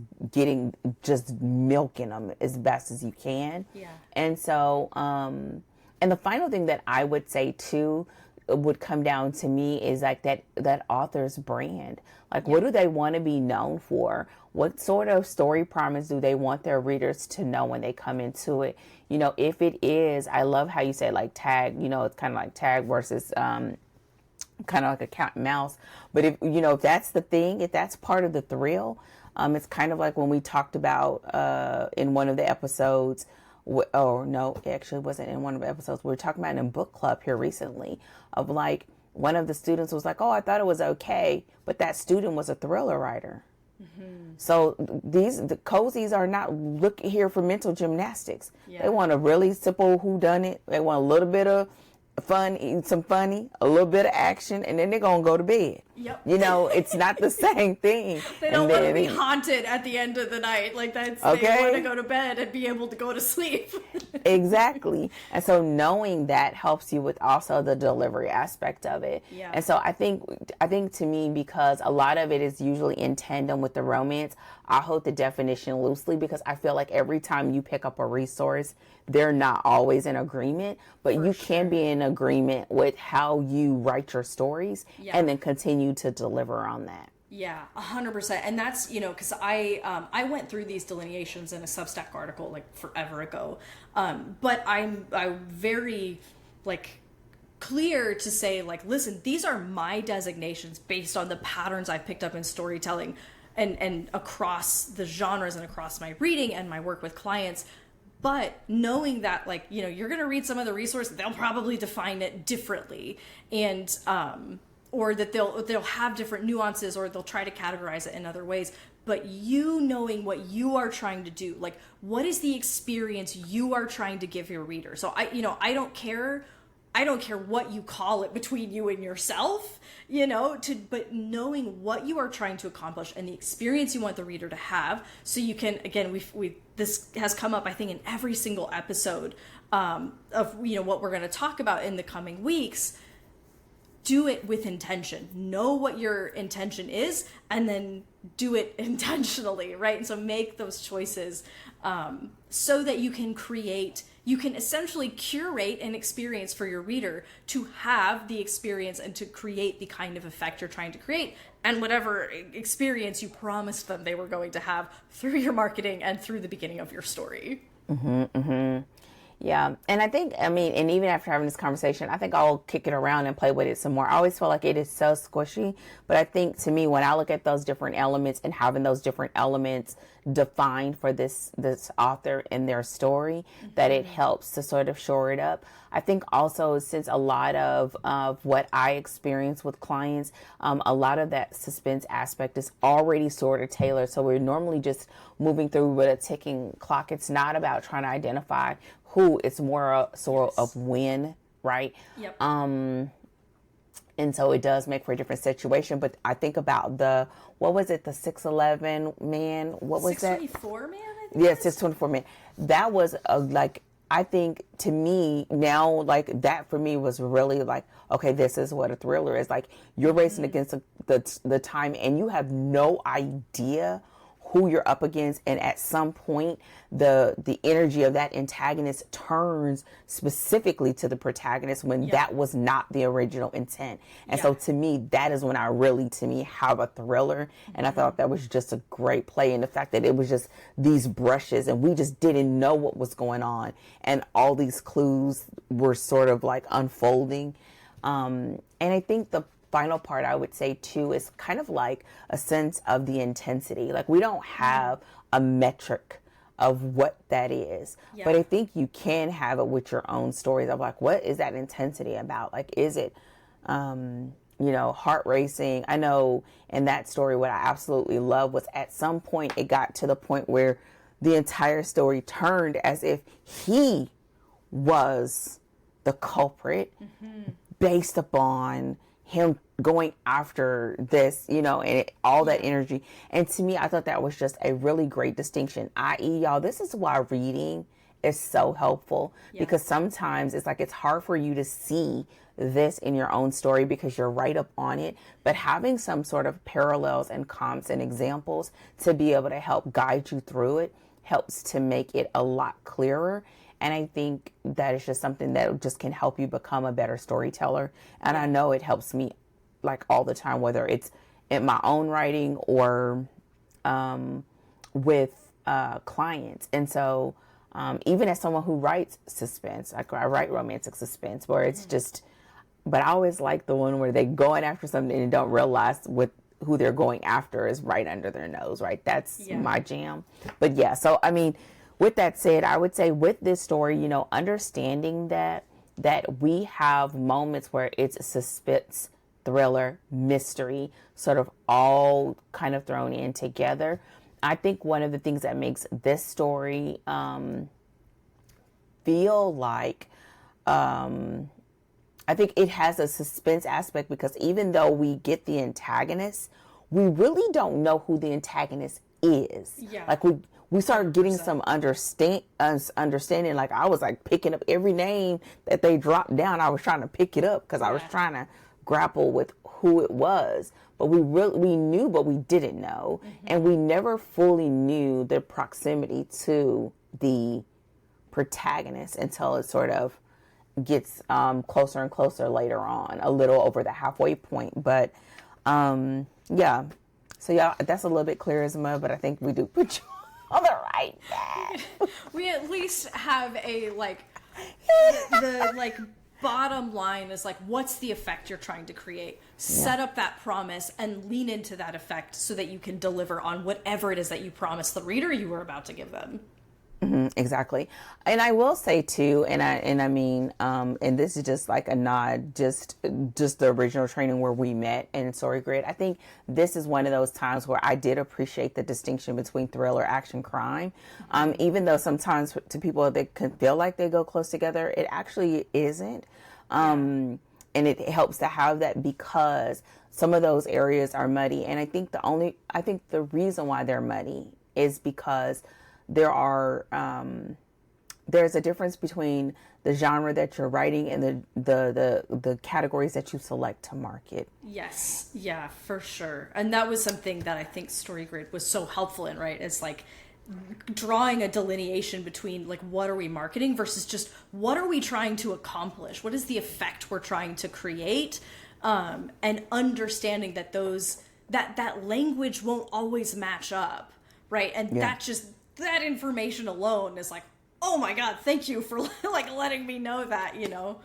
Speaker 1: milking them as best as you can.
Speaker 2: Yeah.
Speaker 1: And so, and the final thing that I would say too, would come down to me is like that author's brand. Like, what do they want to be known for? What sort of story promise do they want their readers to know when they come into it? You know, if it is, I love how you say like tag, you know, it's kind of like tag versus kind of like a cat and mouse. But if, you know, if that's the thing, if that's part of the thrill, it's kind of like when we talked about in one of the episodes, oh no, it actually wasn't in one of the episodes. We were talking about it in book club here recently of like, one of the students was like, oh, I thought it was okay. But that student was a thriller writer. Mm-hmm. So the cozies are not looking here for mental gymnastics. Yeah. They want a really simple whodunit. They want a little bit of fun, some funny, a little bit of action, and then they're going to go to bed.
Speaker 2: Yep.
Speaker 1: You know, it's not the same thing.
Speaker 2: They don't want to be haunted at the end of the night. Like, that's, okay. They want to go to bed and be able to go to sleep.
Speaker 1: Exactly. And so knowing that helps you with also the delivery aspect of it.
Speaker 2: Yeah.
Speaker 1: And so I think to me, because a lot of it is usually in tandem with the romance, I hold the definition loosely because I feel like every time you pick up a resource, they're not always in agreement, but you can be in agreement with how you write your stories and then continue to deliver on that.
Speaker 2: Yeah, 100%. And that's, you know, because I went through these delineations in a Substack article like forever ago. But I'm very like clear to say like, listen, these are my designations based on the patterns I've picked up in storytelling and across the genres and across my reading and my work with clients. But knowing that, like, you know, you're going to read some of the resources, they'll probably define it differently. And, or that they'll have different nuances, or they'll try to categorize it in other ways. But you knowing what you are trying to do, like, what is the experience you are trying to give your reader? So I don't care what you call it between you and yourself, you know, but knowing what you are trying to accomplish and the experience you want the reader to have, so you can, again, this has come up, I think, in every single episode of, you know, what we're going to talk about in the coming weeks. Do it with intention. Know what your intention is, and then do it intentionally, right? And so make those choices so that you can essentially curate an experience for your reader to have the experience and to create the kind of effect you're trying to create, and whatever experience you promised them they were going to have through your marketing and through the beginning of your story.
Speaker 1: Mm-hmm, mm-hmm. Yeah. And I think, and even after having this conversation, I think I'll kick it around and play with it some more. I always feel like it is so squishy, but I think to me, when I look at those different elements and having those different elements defined for this author and their story, that it helps to sort of shore it up. I think also, since a lot of what I experience with clients, a lot of that suspense aspect is already sort of tailored. So we're normally just moving through with a ticking clock. It's not about trying to identify who, it's more sort of when, right?
Speaker 2: Yep.
Speaker 1: And so it does make for a different situation. But I think about the 6'11" man? What was that?
Speaker 2: 624 man, I think.
Speaker 1: Yeah, 624 man. That was I think to me now, like, that for me was really like, okay, this is what a thriller is. Like, you're racing against the time, and you have no idea who you're up against, and at some point the energy of that antagonist turns specifically to the protagonist when that was not the original intent. And so to me, that is when I really, have a thriller. And I thought that was just a great play, and the fact that it was just these brushes and we just didn't know what was going on, and all these clues were sort of like unfolding. And I think the final part I would say too is kind of like a sense of the intensity. Like, we don't have a metric of what that is, but I think you can have it with your own stories of like, what is that intensity about? Like, is it, heart racing? I know in that story, what I absolutely love was at some point it got to the point where the entire story turned as if he was the culprit based upon him going after this, and all that energy. And to me, I thought that was just a really great distinction. I.e., y'all, this is why reading is so helpful, because sometimes it's like it's hard for you to see this in your own story because you're right up on it. But having some sort of parallels and comps and examples to be able to help guide you through it helps to make it a lot clearer. And I think that is just something that just can help you become a better storyteller. And I know it helps me like all the time, whether it's in my own writing or with clients. And so even as someone who writes suspense, like I write romantic suspense where it's just, but I always like the one where they're going after something and don't realize who they're going after is right under their nose, right? That's my jam. But yeah, so I mean, with that said, I would say with this story, you know, understanding that we have moments where it's suspense, thriller, mystery, sort of all kind of thrown in together. I think one of the things that makes this story feel like, I think it has a suspense aspect because even though we get the antagonist, we really don't know who the antagonist is.
Speaker 2: Yeah.
Speaker 1: Like we started getting some understanding. Like I was like picking up every name that they dropped down. I was trying to pick it up because I was trying to grapple with who it was. But we knew, but we didn't know. And we never fully knew the proximity to the protagonist until it sort of gets closer and closer later on, a little over the halfway point. But yeah, so yeah, that's a little bit clear as mud, but I think we do put you on the right path.
Speaker 2: We at least have a the bottom line is like, what's the effect you're trying to create? Set up that promise and lean into that effect so that you can deliver on whatever it is that you promised the reader you were about to give them.
Speaker 1: Exactly. And I will say too, and I mean, and this is just like a nod, just the original training where we met in Story Grid. I think this is one of those times where I did appreciate the distinction between thriller, action, crime. Even though sometimes to people they can feel like they go close together, it actually isn't. And it helps to have that because some of those areas are muddy. And I think the reason why they're muddy is because there's a difference between the genre that you're writing and the categories that you select to market.
Speaker 2: Yes. Yeah, for sure. And that was something that I think StoryGrid was so helpful in, right? It's like drawing a delineation between like, what are we marketing versus just what are we trying to accomplish? What is the effect we're trying to create? And understanding that that language won't always match up, right? And that information alone is like, oh my God, thank you for like letting me know that, you know?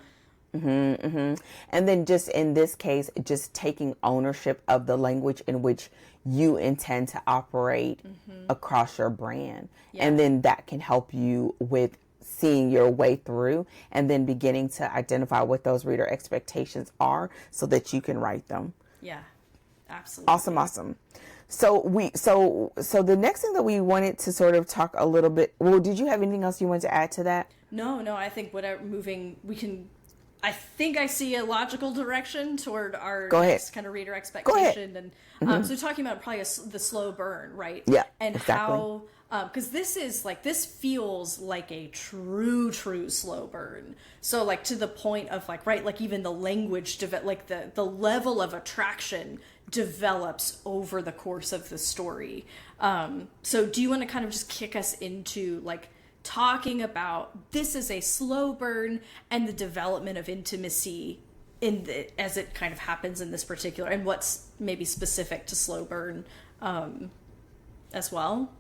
Speaker 1: And then just in this case, just taking ownership of the language in which you intend to operate across your brand. And then that can help you with seeing your way through and then beginning to identify what those reader expectations are so that you can write them.
Speaker 2: Yeah, absolutely.
Speaker 1: Awesome. So the next thing that we wanted to sort of talk a little bit, well, did you have anything else you wanted to add to that?
Speaker 2: No, I think I think I see a logical direction toward our next kind of reader expectation. And so talking about probably the slow burn, right?
Speaker 1: Yeah,
Speaker 2: and
Speaker 1: exactly.
Speaker 2: How, because this feels like a true slow burn. So like to the point of like, right, like even the language, like the level of attraction develops over the course of the story. So do you want to kind of just kick us into like talking about this is a slow burn and the development of intimacy as it kind of happens in this particular, and what's maybe specific to slow burn as well?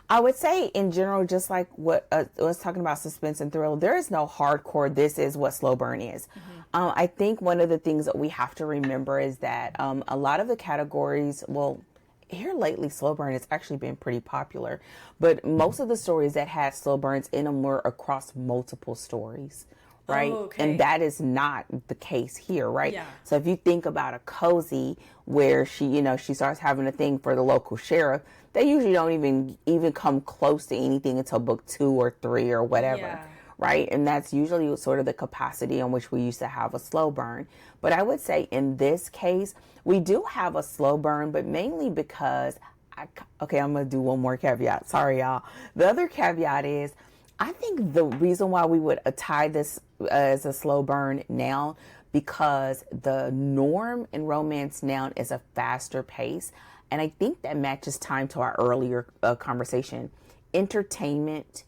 Speaker 1: I would say in general, just like what I was talking about suspense and thrill, there is no hardcore, this is what slow burn is. I think one of the things that we have to remember is that a lot of the categories, well, here lately, slow burn has actually been pretty popular, but most of the stories that had slow burns in them were across multiple stories, right?
Speaker 2: Oh, okay.
Speaker 1: And that is not the case here, right?
Speaker 2: Yeah.
Speaker 1: So if you think about a cozy where she starts having a thing for the local sheriff, they usually don't even come close to anything until book 2 or 3 or whatever.
Speaker 2: Yeah.
Speaker 1: Right. And that's usually sort of the capacity on which we used to have a slow burn. But I would say in this case, we do have a slow burn, but mainly because, I'm going to do one more caveat. Sorry, y'all. The other caveat is, I think the reason why we would tie this as a slow burn now, because the norm in romance now is a faster pace. And I think that matches time to our earlier conversation. Entertainment,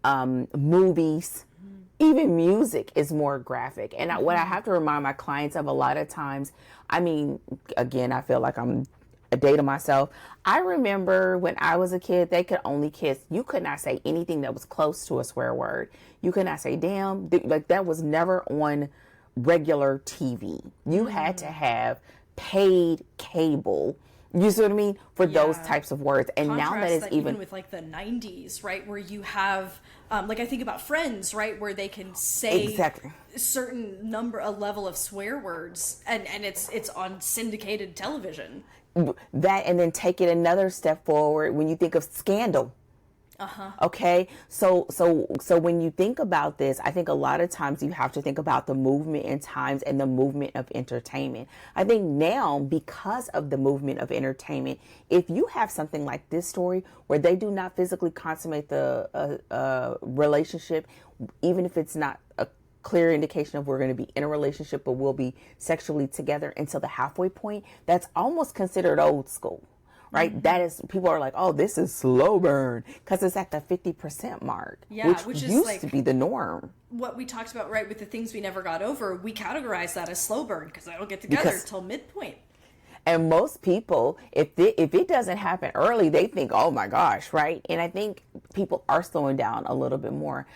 Speaker 1: movies, even music is more graphic. And what I have to remind my clients of a lot of times, I mean, again, I feel like I'm dating myself. I remember when I was a kid, they could only kiss. You could not say anything that was close to a swear word. You could not say damn. Like, that was never on regular TV. You had to have paid cable. You see what I mean? For those types of words. And
Speaker 2: Contrast
Speaker 1: now that it's
Speaker 2: that
Speaker 1: even
Speaker 2: with like the 90s, right? Where you have, like I think about Friends, right? Where they can say a certain a level of swear words and it's on syndicated television.
Speaker 1: That, and then take it another step forward when you think of Scandal. Okay. So when you think about this, I think a lot of times you have to think about the movement in times and the movement of entertainment. I think now, because of the movement of entertainment, if you have something like this story where they do not physically consummate the relationship, even if it's not a clear indication of we're going to be in a relationship, but we'll be sexually together until the halfway point, that's almost considered old school. Right? That is, people are like, oh, this is slow burn because it's at the 50% mark, which is used to be the norm.
Speaker 2: What we talked about, right, with the things we never got over, we categorize that as slow burn because I don't get together till midpoint.
Speaker 1: And most people, if it doesn't happen early, they think, oh my gosh, right? And I think people are slowing down a little bit more.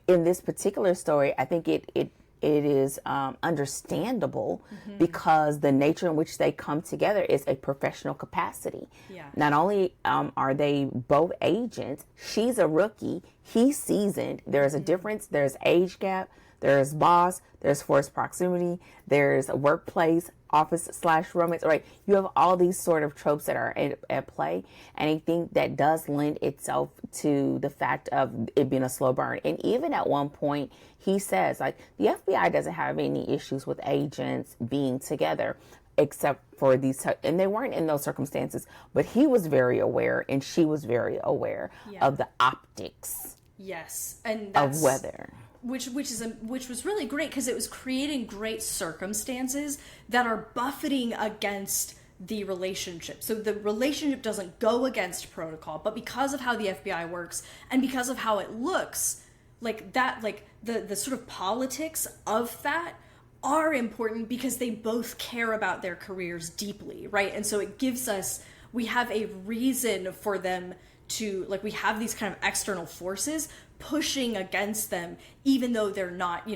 Speaker 1: In this particular story, I think it is understandable because the nature in which they come together is a professional capacity. Not only are they both agents, she's a rookie, he's seasoned. There's a difference. There's age gap. There's boss. There's forced proximity. There's a workplace, office/romance. Right? You have all these sort of tropes that are at play, and I think that does lend itself to the fact of it being a slow burn. And even at one point, he says, like, the FBI doesn't have any issues with agents being together, except for these, and they weren't in those circumstances. But he was very aware, and she was very aware of the optics.
Speaker 2: Yes, and that's,
Speaker 1: of weather.
Speaker 2: Which was really great because it was creating great circumstances that are buffeting against the relationship. So the relationship doesn't go against protocol, but because of how the FBI works and because of how it looks, like that, like the sort of politics of that are important because they both care about their careers deeply, right? And so it gives us, we have a reason for them to, like, we have these kind of external forces pushing against them, even though they're not,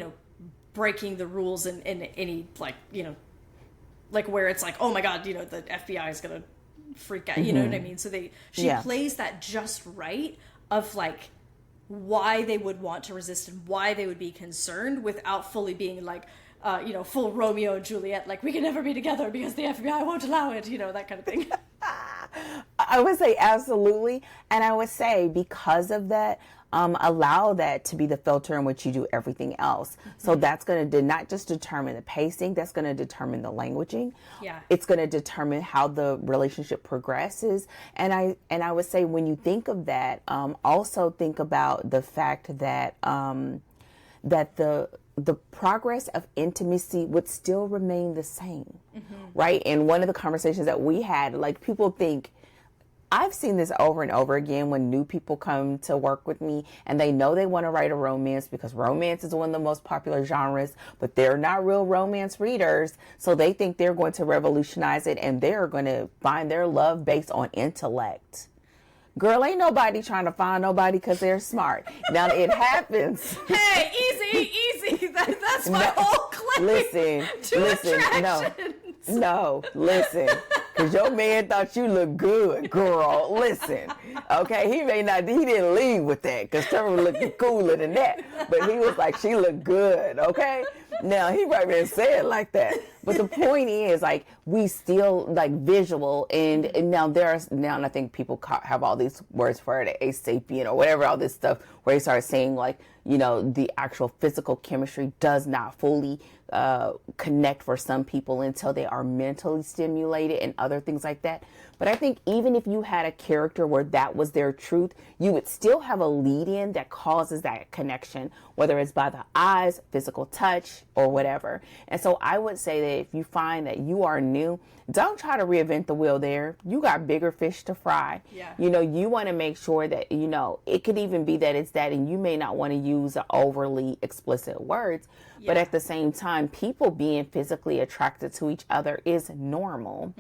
Speaker 2: breaking the rules in any, like, like where it's like, oh my God, the FBI is going to freak out, you know what I mean? So she plays that just right of like why they would want to resist and why they would be concerned without fully being like, full Romeo and Juliet, like we can never be together because the FBI won't allow it, that kind of thing.
Speaker 1: I would say absolutely. And I would say because of that, allow that to be the filter in which you do everything else. So that's going to not just determine the pacing, that's going to determine the languaging. It's going to determine how the relationship progresses. And I would say when you think of that, also think about the fact that that the progress of intimacy would still remain the same, right? And one of the conversations that we had, like, people think, I've seen this over and over again when new people come to work with me and they know they want to write a romance because romance is one of the most popular genres, but they're not real romance readers. So they think they're going to revolutionize it and they're going to find their love based on intellect. Girl, ain't nobody trying to find nobody because they're smart. Now, it happens.
Speaker 2: Hey, easy. That's my whole claim.
Speaker 1: Listen, listen. Because your man thought you looked good, girl. Listen, okay? He didn't leave with that because Trevor was looking cooler than that. But he was like, she looked good, okay? Now, he probably didn't say it like that. But the point is, like, we still, like, visual. And now and I think people have all these words for it, asapient or whatever, all this stuff, where they start saying, like, the actual physical chemistry does not fully connect for some people until they are mentally stimulated and other things like that. But I think even if you had a character where that was their truth, you would still have a lead-in that causes that connection, whether it's by the eyes, physical touch, or whatever. And so I would say that if you find that you are new, don't try to reinvent the wheel there. You got bigger fish to fry.
Speaker 2: Yeah.
Speaker 1: You know, you want to make sure that, you know, it could even be that it's that, and you may not want to use overly explicit words, but at the same time, people being physically attracted to each other is normal.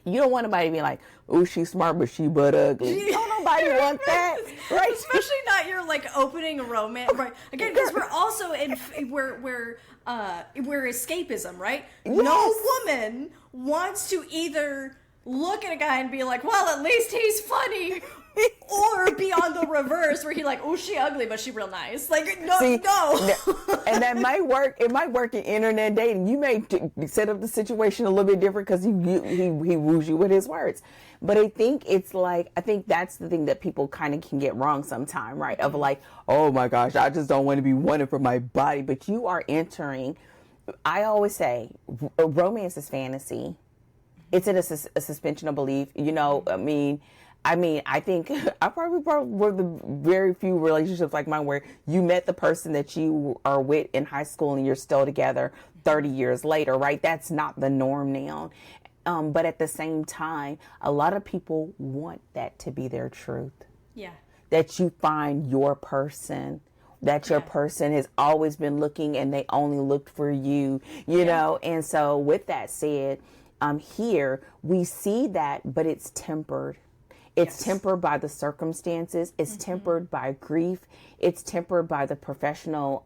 Speaker 1: You don't want anybody to be like, oh, she's smart, but she butt ugly. Don't nobody want that, right?
Speaker 2: Especially not your like opening romance, right? Again, because we're also in we're escapism, right?
Speaker 1: Yes.
Speaker 2: No woman wants to either look at a guy and be like, well, at least he's funny, or be on the reverse where he like, oh, she ugly, but she real nice. Like, no.
Speaker 1: And that might work. It might work in internet dating. You may set up the situation a little bit different because he woos you with his words. But I think it's like, I think that's the thing that people kind of can get wrong sometime, right? Of like, oh my gosh, I just don't want to be wanted for my body. But you are entering, I always say, romance is fantasy. It's in a suspension of belief. You know, I mean, I think I probably were the very few relationships like mine where you met the person that you are with in high school and you're still together 30 years later, right? That's not the norm now. But at the same time, a lot of people want that to be their truth.
Speaker 2: Yeah.
Speaker 1: That you find your person, that your person has always been looking and they only looked for you, you know? And so with that said, here we see that, but it's tempered. It's tempered by the circumstances. It's tempered by grief. It's tempered by the professional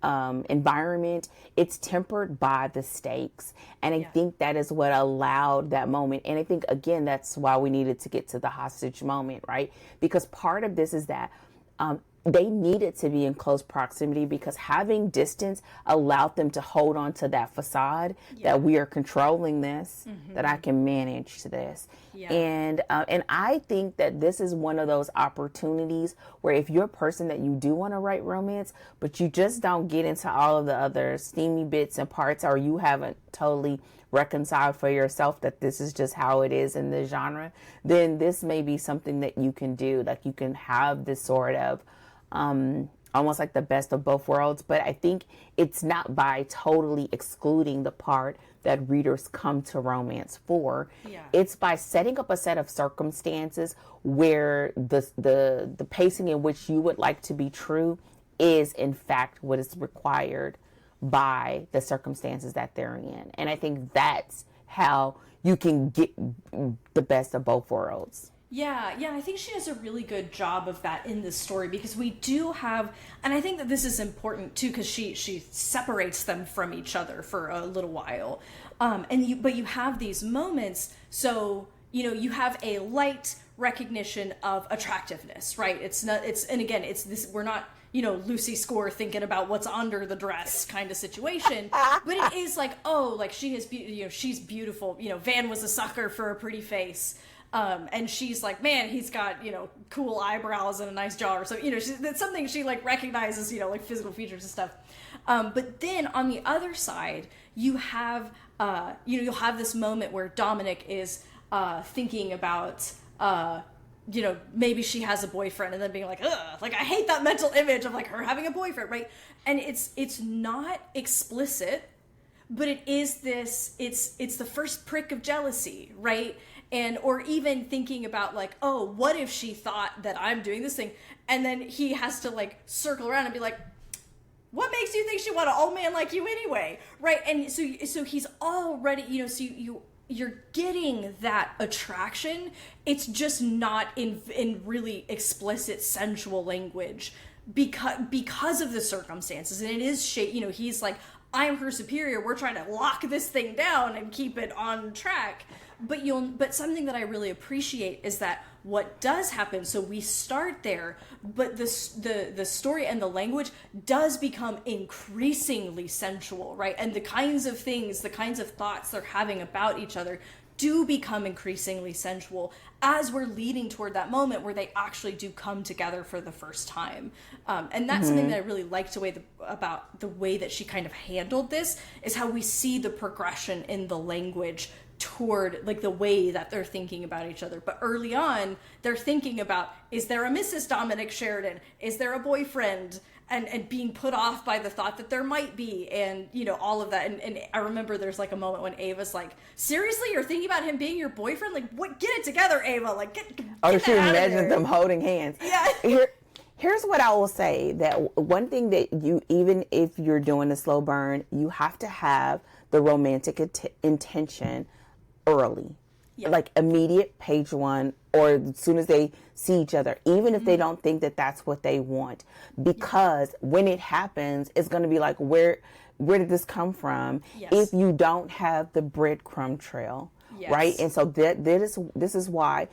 Speaker 1: environment. It's tempered by the stakes. And I think that is what allowed that moment. And I think, again, that's why we needed to get to the hostage moment, right? Because part of this is that they needed to be in close proximity because having distance allowed them to hold on to that facade that we are controlling this, that I can manage this. And I think that this is one of those opportunities where if you're a person that you do want to write romance, but you just don't get into all of the other steamy bits and parts, or you haven't totally reconciled for yourself that this is just how it is in the genre, then this may be something that you can do. Like you can have this sort of almost like the best of both worlds, but I think it's not by totally excluding the part that readers come to romance for. It's by setting up a set of circumstances where the pacing in which you would like to be true is in fact what is required by the circumstances that they're in. And I think that's how you can get the best of both worlds.
Speaker 2: Yeah, I think she does a really good job of that in this story because we do have, and I think that this is important too because she separates them from each other for a little while, but you have these moments. So you have a light recognition of attractiveness, right? And again, it's this. We're not Lucy Score thinking about what's under the dress kind of situation, but it is like, oh, like she has, she's beautiful. Van was a sucker for a pretty face. And she's like, man, he's got, cool eyebrows and a nice jaw. Or so, that's something she like recognizes, like physical features and stuff. But then on the other side, you have, you'll have this moment where Dominic is thinking about, maybe she has a boyfriend and then being like, ugh, like I hate that mental image of like her having a boyfriend, right? And it's not explicit, but it is this, it's the first prick of jealousy, right? And or even thinking about like, oh, what if she thought that I'm doing this thing? And then he has to like circle around and be like, what makes you think she want an old man like you anyway? Right? And so he's already, so you're getting that attraction. It's just not in really explicit sensual language because of the circumstances. And it is he's like, I'm her superior. We're trying to lock this thing down and keep it on track. But something that I really appreciate is that what does happen, so we start there, but the story and the language does become increasingly sensual, right? And the kinds of things, the kinds of thoughts they're having about each other do become increasingly sensual as we're leading toward that moment where they actually do come together for the first time. And that's something that I really liked about the way that she kind of handled this, is how we see the progression in the language toward like the way that they're thinking about each other. But early on, they're thinking about, is there a Mrs. Dominic Sheridan? Is there a boyfriend? And being put off by the thought that there might be, and you know, all of that. And I remember there's like a moment when Ava's like, seriously, you're thinking about him being your boyfriend? Like, what? Get it together, Ava. Like, get
Speaker 1: she imagined them holding hands.
Speaker 2: Yeah.
Speaker 1: Here's what I will say, that one thing that you, even if you're doing a slow burn, you have to have the romantic intention early. Yep. Like immediate page one, or as soon as they see each other, even if they don't think that that's what they want, because when it happens, it's going to be like, where did this come from? Yes. If you don't have the breadcrumb trail, yes. Right? And so this is why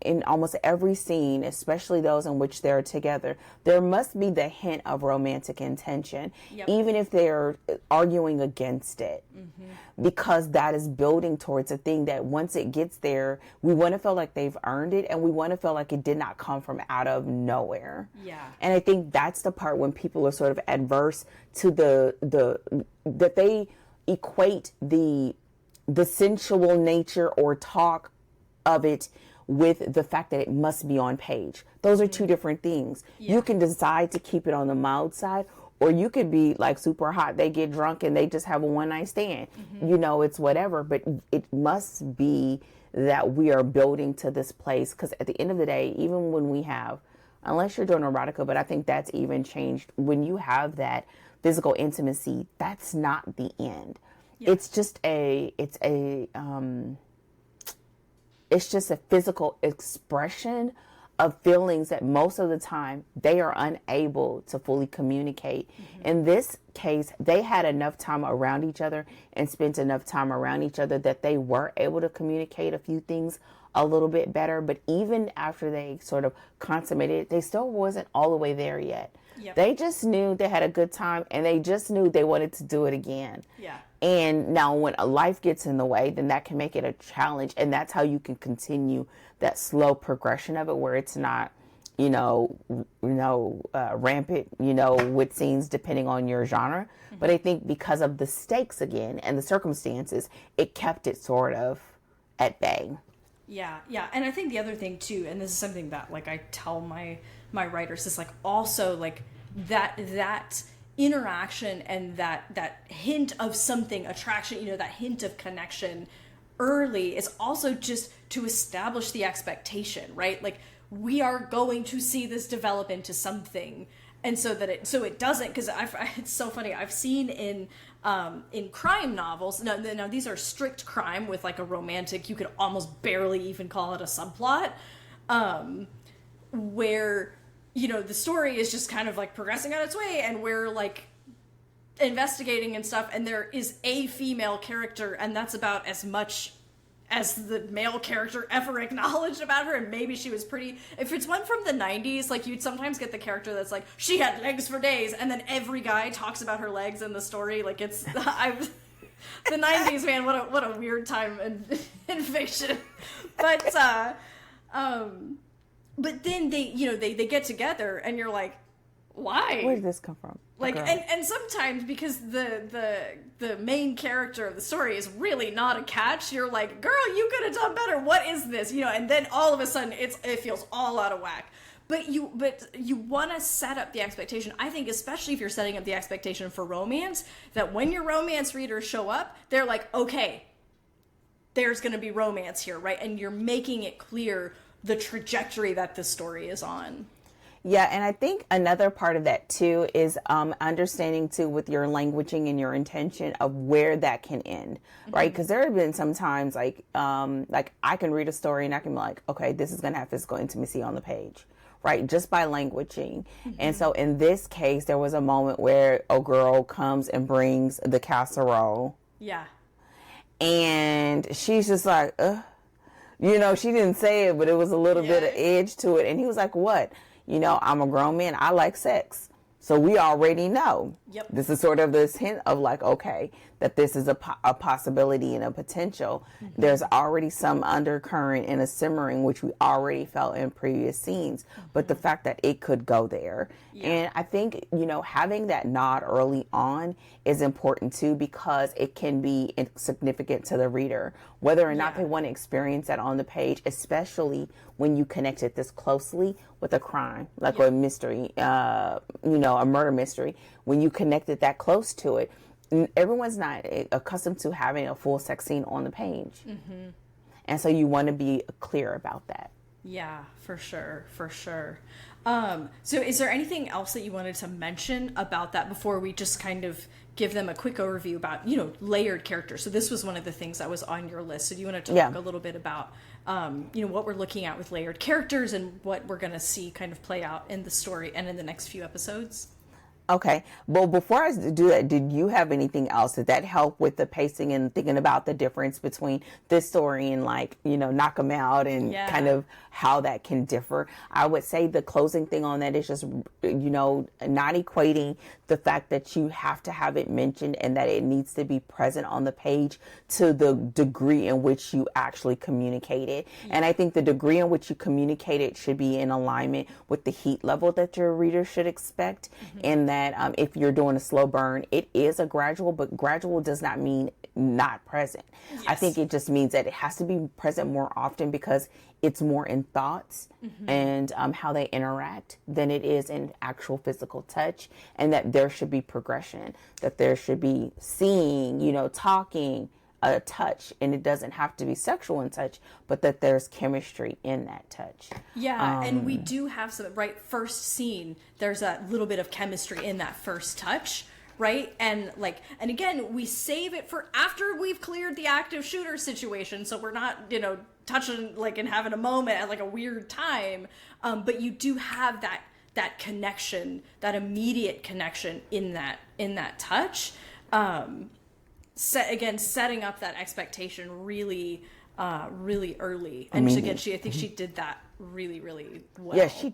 Speaker 1: in almost every scene, especially those in which they're together, there must be the hint of romantic intention, yep. Even if they're arguing against it, because that is building towards a thing that once it gets there, we want to feel like they've earned it, and we want to feel like it did not come from out of nowhere. Yeah. And I think that's the part when people are sort of adverse to that they equate the sensual nature or talk of it with the fact that it must be on page. Those are two different things. Yeah. You can decide to keep it on the mild side, or you could be like super hot. They get drunk and they just have a one night stand. You know, it's whatever, but it must be that we are building to this place. Because at the end of the day, even when we have, unless you're doing erotica, but I think that's even changed. When you have that physical intimacy, that's not the end. Yeah. It's just it's just a physical expression of feelings that most of the time they are unable to fully communicate. In this case, they had enough time around each other and spent enough time around each other that they were able to communicate a few things a little bit better. But even after they sort of consummated it, they still wasn't all the way there yet. Yep. They just knew they had a good time, and they just knew they wanted to do it again. Yeah. And now when a life gets in the way, then that can make it a challenge. And that's how you can continue that slow progression of it, where it's not, rampant, with scenes depending on your genre. But I think because of the stakes again and the circumstances, it kept it sort of at bay.
Speaker 2: Yeah. Yeah. And I think the other thing too, and this is something that like I tell my writers, is like also like that interaction and that hint of something, attraction, that hint of connection early is also just to establish the expectation, right? Like, we are going to see this develop into something, and so it doesn't, because it's so funny, I've seen in crime novels, now these are strict crime with like a romantic, you could almost barely even call it a subplot, where the story is just kind of like progressing on its way, and we're like investigating and stuff, and there is a female character, and that's about as much as the male character ever acknowledged about her, and maybe she was pretty. If it's one from the 90s, like, you'd sometimes get the character that's like, she had legs for days, and then every guy talks about her legs in the story, like, it's the 90s, man, what a weird time in fiction. But then they get together, and you're like, why?
Speaker 1: Where did this come from?
Speaker 2: Like, and sometimes because the main character of the story is really not a catch, you're like, girl, you could have done better. What is this? And then all of a sudden it feels all out of whack. But you want to set up the expectation. I think especially if you're setting up the expectation for romance, that when your romance readers show up, they're like, okay, there's going to be romance here, right? And you're making it clear the trajectory that the story is on.
Speaker 1: Yeah, and I think another part of that too is understanding too with your languaging and your intention of where that can end, right? Because there have been some times like I can read a story and I can be like, okay, this is going to have physical intimacy on the page, right? Just by languaging. And so in this case, there was a moment where a girl comes and brings the casserole. Yeah. And she's just like, she didn't say it, but it was a little bit of edge to it. And he was like, what? I'm a grown man. I like sex. So we already know.
Speaker 2: Yep.
Speaker 1: This is sort of this hint of like, okay, that this is a possibility and a potential. There's already some undercurrent and a simmering, which we already felt in previous scenes. But the fact that it could go there. And I think, having that nod early on is important too, because it can be significant to the reader, whether or not they want to experience that on the page, especially when you connect it this closely with a crime, like a mystery, a murder mystery. When you connect it that close to it, everyone's not accustomed to having a full sex scene on the page. And so you want to be clear about that.
Speaker 2: Yeah, for sure. So is there anything else that you wanted to mention about that before we just kind of give them a quick overview about, layered characters? So this was one of the things that was on your list. So do you want to talk a little bit about, what we're looking at with layered characters and what we're going to see kind of play out in the story and in the next few episodes?
Speaker 1: Okay. Well, before I do that, did you have anything else? Did that help with the pacing and thinking about the difference between this story and Knock 'Em Out and kind of how that can differ? I would say the closing thing on that is just, not equating the fact that you have to have it mentioned and that it needs to be present on the page to the degree in which you actually communicate it. And I think the degree in which you communicate it should be in alignment with the heat level that your reader should expect. And that if you're doing a slow burn, it is a gradual, but gradual does not mean not present. I think it just means that it has to be present more often because it's more in thoughts and how they interact than it is in actual physical touch, and that there should be progression, that there should be seeing, talking, a touch, and it doesn't have to be sexual in touch, but that there's chemistry in that touch.
Speaker 2: And we do have some, first scene, there's a little bit of chemistry in that first touch, right? And again, we save it for after we've cleared the active shooter situation, so we're not, touching and having a moment at a weird time, but you do have that connection, that immediate connection in that touch. Setting up that expectation really early. And again, I think she did that really, really well.
Speaker 1: Yeah, she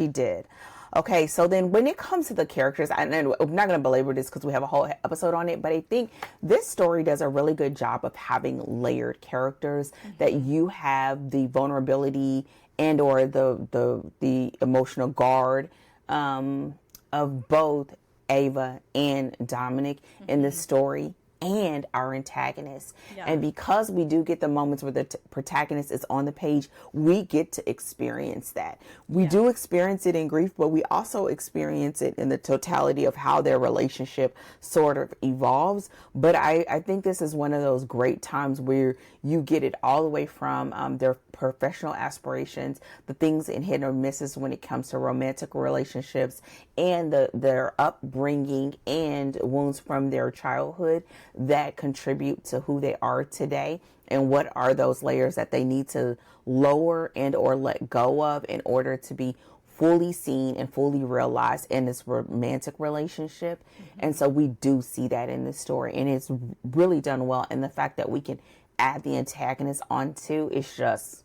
Speaker 1: did. Okay, so then when it comes to the characters, I'm not going to belabor this because we have a whole episode on it, but I think this story does a really good job of having layered characters, that you have the vulnerability and or the emotional guard of both Ava and Dominic in this story, and our antagonist. And because we do get the moments where the protagonist is on the page, we get to experience that. We do experience it in grief, but we also experience it in the totality of how their relationship sort of evolves. But I think this is one of those great times where you get it all the way from their professional aspirations, the things in hit or misses when it comes to romantic relationships, and their upbringing and wounds from their childhood that contribute to who they are today, and what are those layers that they need to lower and or let go of in order to be fully seen and fully realized in this romantic relationship. And so we do see that in this story, and it's really done well. And the fact that we can add the antagonist on too is just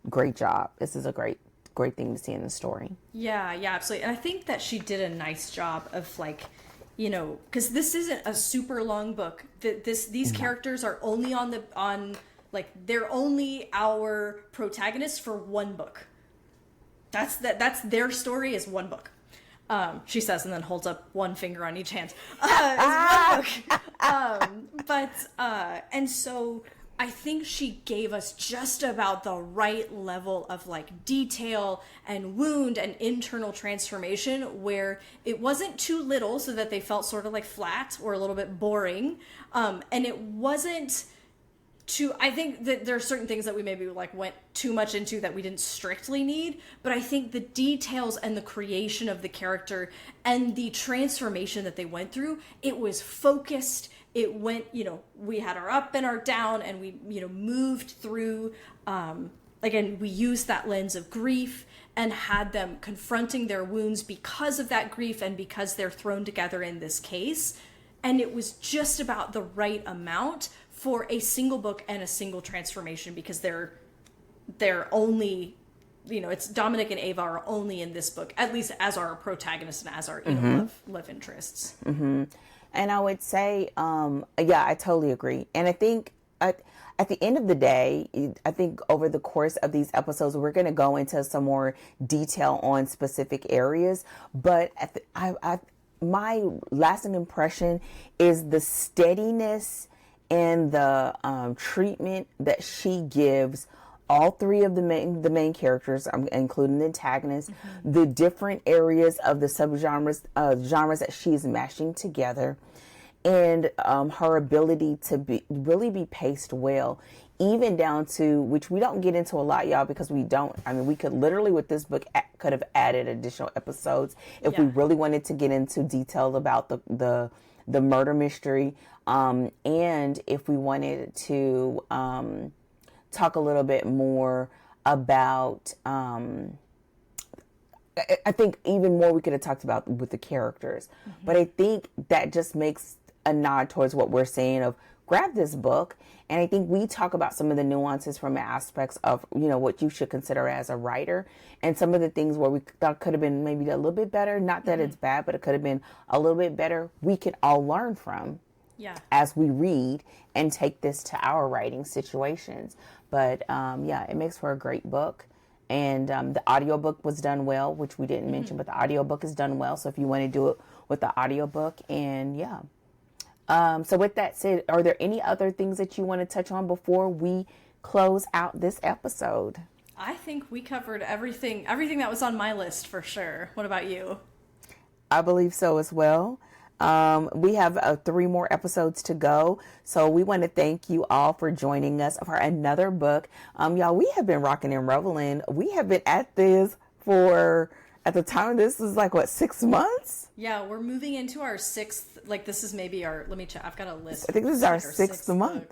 Speaker 1: great job. This is a great thing to see in the story.
Speaker 2: Yeah, absolutely. And I think that she did a nice job of because this isn't a super long book. These characters are only they're only our protagonists for one book. That's their story is one book. She says, and then holds up one finger on each hand. Is one book. And so I think she gave us just about the right level of detail and wound and internal transformation, where it wasn't too little so that they felt sort of flat or a little bit boring. And it wasn't too, I think that there are certain things that we maybe went too much into that we didn't strictly need, but I think the details and the creation of the character and the transformation that they went through, it was focused. It went, we had our up and our down, and we, moved through, again, we used that lens of grief and had them confronting their wounds because of that grief and because they're thrown together in this case. And it was just about the right amount for a single book and a single transformation, because they're only it's Dominic and Ava are only in this book, at least as our protagonists and as our love interests.
Speaker 1: And I would say, yeah, I totally agree. And I think at the end of the day, I think over the course of these episodes, we're going to go into some more detail on specific areas. But my lasting impression is the steadiness and the treatment that she gives all three of the main characters, including the antagonist, the different areas of the subgenres, genres that she's mashing together, and her ability to really be paced well, even down to, which we don't get into a lot, y'all, because we could literally with this book could have added additional episodes if we really wanted to get into detail about the murder mystery, and if we wanted to talk a little bit more about, I think even more we could have talked about with the characters. But I think that just makes a nod towards what we're saying of grab this book. And I think we talk about some of the nuances from aspects of, what you should consider as a writer, and some of the things where we thought could have been maybe a little bit better. Not that it's bad, but it could have been a little bit better. We can all learn from as we read and take this to our writing situations. But it makes for a great book. And the audiobook was done well, which we didn't mention, but the audiobook is done well. So if you want to do it with the audiobook, and so with that said, are there any other things that you want to touch on before we close out this episode?
Speaker 2: I think we covered everything that was on my list for sure. What about you?
Speaker 1: I believe so as well. We have 3 more episodes to go. So we want to thank you all for joining us for another book. Y'all, we have been rocking and rolling. We have been at this for, at the time, this is 6 months?
Speaker 2: Yeah, we're moving into our 6th, this is maybe our, let me check. I've got a list.
Speaker 1: I think this is our 6th month.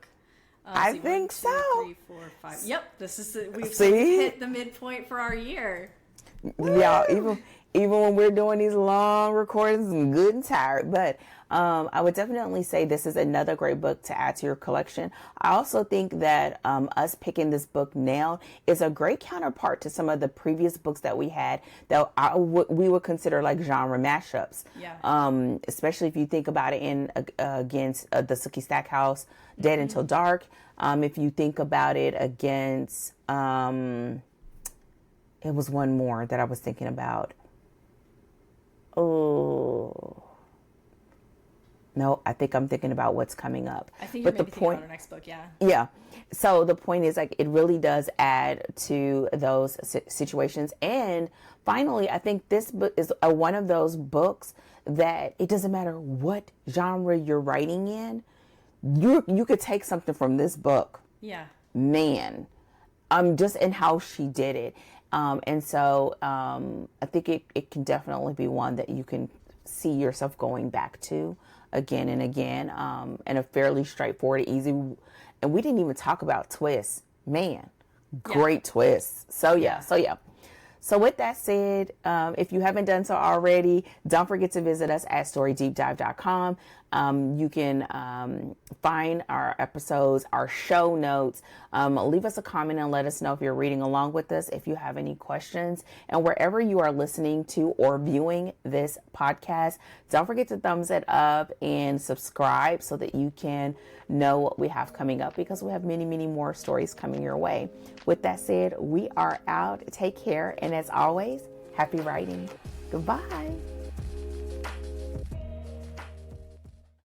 Speaker 1: I think
Speaker 2: 1, 2,
Speaker 1: so.
Speaker 2: 3, 4, 5. Yep, this is we've
Speaker 1: See?
Speaker 2: hit the midpoint for our year.
Speaker 1: Yeah, even when we're doing these long recordings, I'm good and tired. But I would definitely say this is another great book to add to your collection. I also think that us picking this book now is a great counterpart to some of the previous books that we had that we would consider genre mashups.
Speaker 2: Yeah.
Speaker 1: Especially if you think about it in against the Sookie Stackhouse, Dead Until Dark. If you think about it against, it was one more that I was thinking about. Oh, no, I think I'm thinking about what's coming up.
Speaker 2: I think you're maybe thinking about our next book, yeah.
Speaker 1: Yeah. So the point is, it really does add to those situations. And finally, I think this book is one of those books that it doesn't matter what genre you're writing in, you could take something from this book.
Speaker 2: Yeah.
Speaker 1: Man, just in how she did it. And so I think it can definitely be one that you can see yourself going back to again and again, and a fairly straightforward, easy. And we didn't even talk about twists. Man, great twists. So yeah. So with that said, if you haven't done so already, don't forget to visit us at storydeepdive.com. You can find our episodes, our show notes. Leave us a comment and let us know if you're reading along with us, if you have any questions. And wherever you are listening to or viewing this podcast, don't forget to thumbs it up and subscribe so that you can know what we have coming up, because we have many, many more stories coming your way. With that said, we are out. Take care. And as always, happy writing. Goodbye.